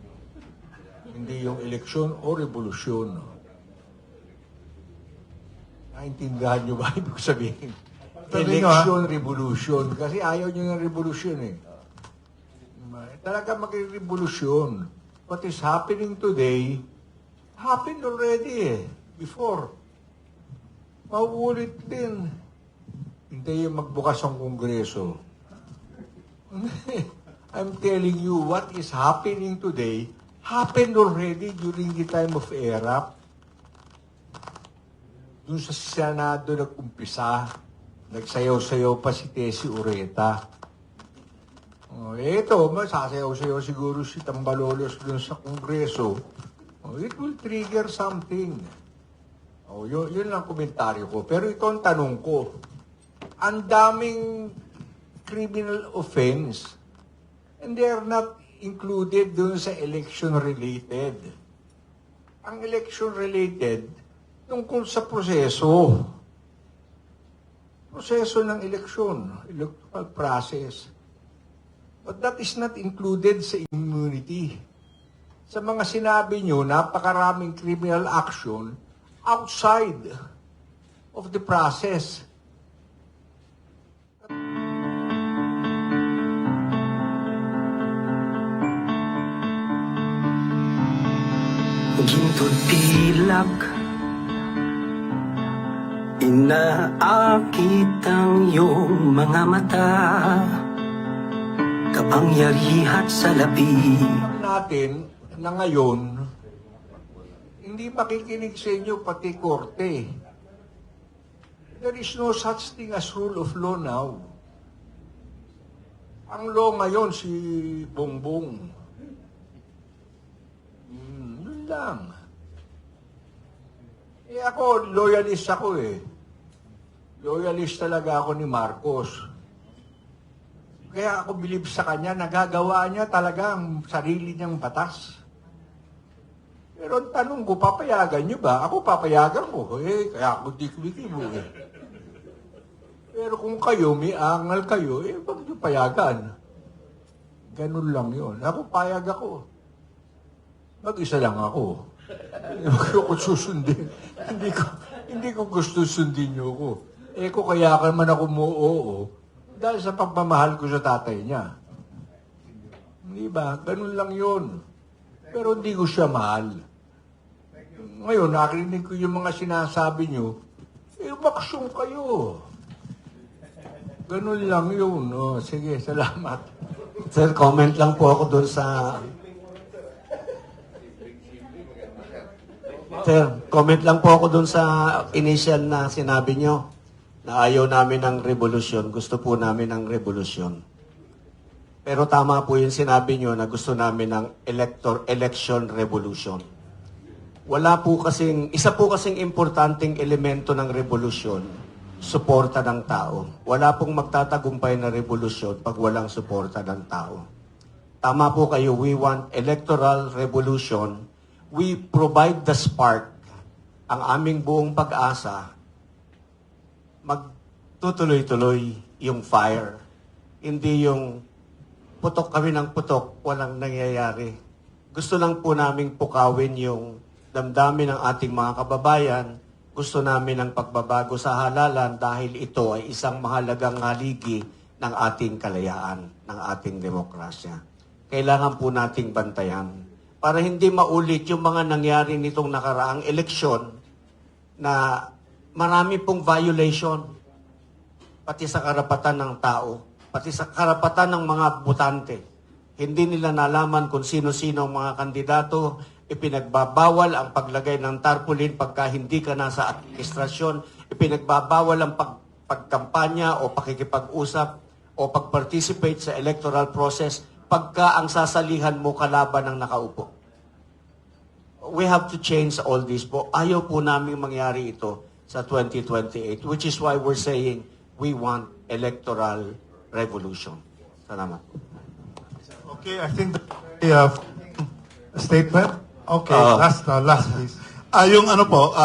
Hindi yung eleksyon o revolusyon. Naintindihan nyo ba ibig sabihin? Election Revolution. Kasi ayaw nyo ng revolution eh. Talaga mag-revolution. What is happening today, happened already eh. Before. Mauulit din. Hintayin magbukas ang Kongreso. I'm telling you, what is happening today, happened already during the time of ERAP. Doon sa Senado nag-umpisa, nagsayaw-sayaw pa si Tessie Ureta. Ito, masasayaw-sayaw siguro si Tambalolos doon sa Kongreso. It will trigger something. Yun lang komentaryo ko. Pero ito ang tanong ko. Ang daming criminal offense and they are not included doon sa election-related. Ang election-related, tungkol sa proseso. Proseso ng eleksyon, electoral process. But that is not included sa immunity. Sa mga sinabi nyo, napakaraming criminal action outside of the process. Gintutilak inaakit ang iyong mga mata, kapangyarihan sa labi. Natin na ngayon, hindi makikinig sa inyo pati korte. There is no such thing as rule of law now. Ang law ngayon si Bongbong. Yun lang. Ako, loyalist ako eh. Loyalist talaga ako ni Marcos. Kaya ako believe sa kanya, nagagawa niya talaga ang sarili niyang batas. Pero ang tanong ko, papayagan niyo ba? Ako papayagan ko. Kaya ako diklikibo eh. Pero kung kayo, may angal kayo, bakit niyo payagan? Ganun lang yun. Ako payag ako. Mag-isa lang ako. Hindi ko susundin. Hindi ko gusto sundin niyo ako. Kung kaya ka naman ako oo, dahil sa pagmamahal ko sa tatay niya. Di ba? Ganun lang yun. Pero hindi ko siya mahal. Ngayon, nakarinig ko yung mga sinasabi niyo, baksyong kayo. Ganun lang yun. Sige, salamat. Sir, comment lang po ako doon sa... Sir, comment lang po ako doon sa initial na sinabi nyo na ayaw namin ng revolusyon. Gusto po namin ng revolusyon. Pero tama po yung sinabi nyo na gusto namin ng election revolution. Isa po kasing importanteng elemento ng revolusyon, suporta ng tao. Wala pong magtatagumpay na revolusyon pag walang suporta ng tao. Tama po kayo, we want electoral revolution. We provide the spark. Ang aming buong pag-asa, magtutuloy-tuloy yung fire. Hindi yung putok kami ng putok, walang nangyayari. Gusto lang po naming pukawin yung damdamin ng ating mga kababayan. Gusto namin ng pagbabago sa halalan dahil ito ay isang mahalagang haligi ng ating kalayaan, ng ating demokrasya. Kailangan po nating bantayan para hindi maulit yung mga nangyari nitong nakaraang eleksyon na marami pong violation pati sa karapatan ng tao, pati sa karapatan ng mga botante. Hindi nila nalaman kung sino-sino ang mga kandidato, ipinagbabawal ang paglagay ng tarpaulin pagka hindi ka nasa administrasyon, ipinagbabawal ang pagkampanya o pakikipag-usap o pag-participate sa electoral process pagka ang sasalihan mo kalaban ng nakaupo. We have to change all this po. Ayaw po namin mangyari ito sa 2028, which is why we're saying we want electoral revolution. Salamat. Okay, I think the statement. Okay, last please. Yung ano po,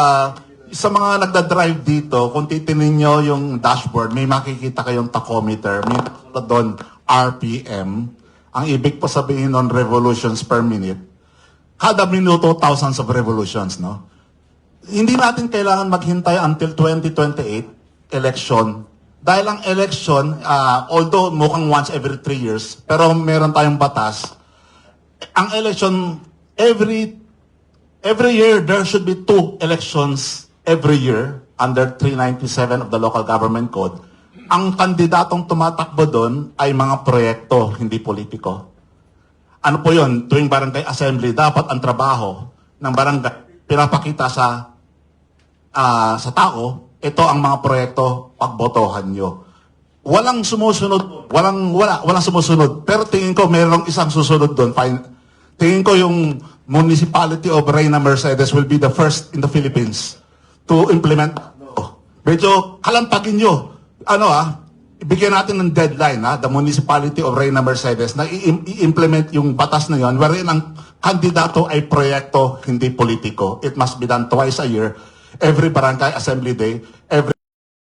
sa mga nagda-drive dito, kung titinin nyo yung dashboard, may makikita kayong tachometer. May doon RPM. Ang ibig po sabihin nun, revolutions per minute. Kada minuto, thousands of revolutions, no? Hindi natin kailangan maghintay until 2028 election. Dahil ang election, although mukhang once every 3 years, pero meron tayong batas, ang election, every year, there should be 2 elections every year under 397 of the Local Government Code. Ang kandidatong tumatakbo doon ay mga proyekto, hindi politiko. Ano po yun? Tuwing barangay assembly, dapat ang trabaho ng barangay pinapakita sa tao, ito ang mga proyekto, pagbotohan nyo. Walang sumusunod, walang sumusunod. Pero tingin ko mayroong isang susunod doon. Tingin ko yung municipality of Reyna Mercedes will be the first in the Philippines to implement. Medyo kalampagin nyo. Ibigyan natin ng deadline, the municipality of Reyna Mercedes na i-implement yung batas na yun wherein ang kandidato ay proyekto, hindi politiko. It must be done twice a year, every barangay assembly day, every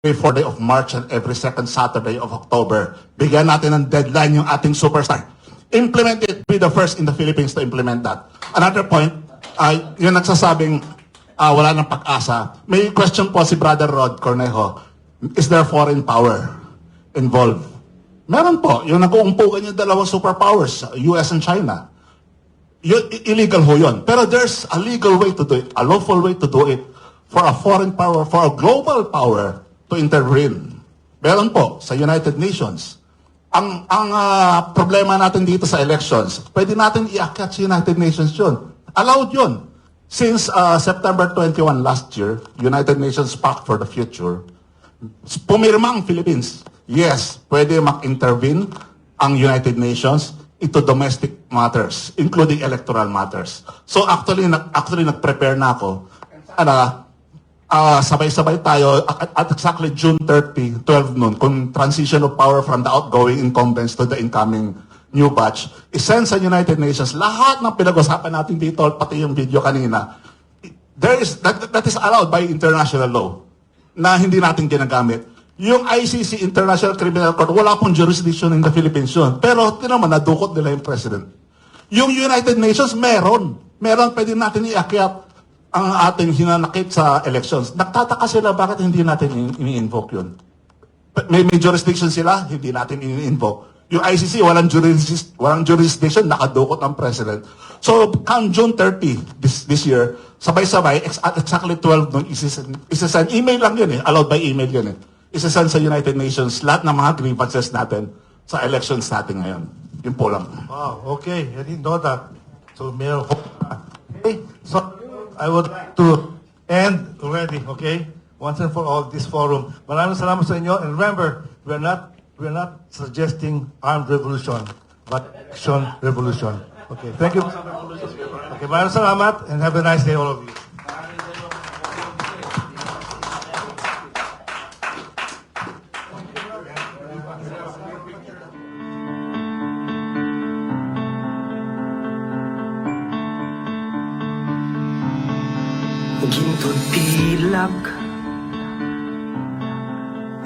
4th day of March and every 2nd Saturday of October. Bigyan natin ng deadline yung ating superstar. Implement it, be the first in the Philippines to implement that. Another point, yung nagsasabing wala ng pag-asa. May question po si Brother Rod Cornejo. Is there foreign power involved? Meron po. Yung nag-uumpugan yung dalawang superpowers, US and China. Illegal ho yun. Pero there's a legal way to do it, a lawful way to do it for a foreign power, for a global power to intervene. Meron po sa United Nations. Ang problema natin dito sa elections, pwede natin iakyat sa United Nations yun. Allowed yun. Since September 21 last year, United Nations Pact for the Future, pumirma ang Philippines. Yes, pwede mag-intervene ang United Nations into domestic matters, including electoral matters. So actually nag-prepare na ako. Sabay-sabay tayo at exactly June 30, 12 noon, kung transition of power from the outgoing incumbents to the incoming new batch, isend sa United Nations lahat ng pinag-usapan natin dito, pati yung video kanina. That is allowed by international law na hindi natin ginagamit. Yung ICC, International Criminal Court, wala pong jurisdiction in the Philippines yun. Pero, nadukot nila yung president. Yung United Nations, meron. meron pwede natin iakyat ang ating hinanakit sa elections. Nagtataka sila bakit hindi natin ini-invoke yun. May jurisdiction sila, hindi natin ini-invoke. Yung ICC, walang jurisdiction, nakadukot ang president. So, come June 30 this year, sabay-sabay, at exactly 12 nung isasend. Email lang yun allowed by email yun Isasend sa United Nations lahat ng mga grievances natin sa elections natin ngayon. Yun po lang. Wow, okay. I didn't know that. So, Mayor, okay. So, I would like to end already, okay? Once and for all, this forum. Maraming salamat sa inyo. And remember, we're not suggesting armed revolution, but action revolution. Okay, thank you. Okay, maraming salamat and have a nice day, all of you. Gintod pilak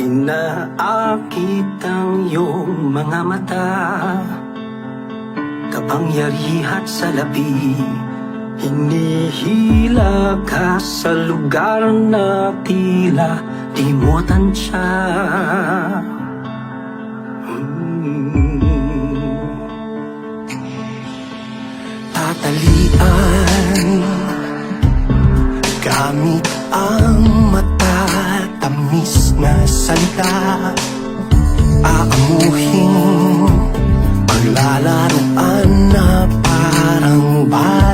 Inaakit ang iyong mga mata Kapangyarihan sa labi Hinihila ka sa lugar na tila di mo tansya Tatalian gamit ang matatamis na salita Aamuhin paglalaroan na parang bata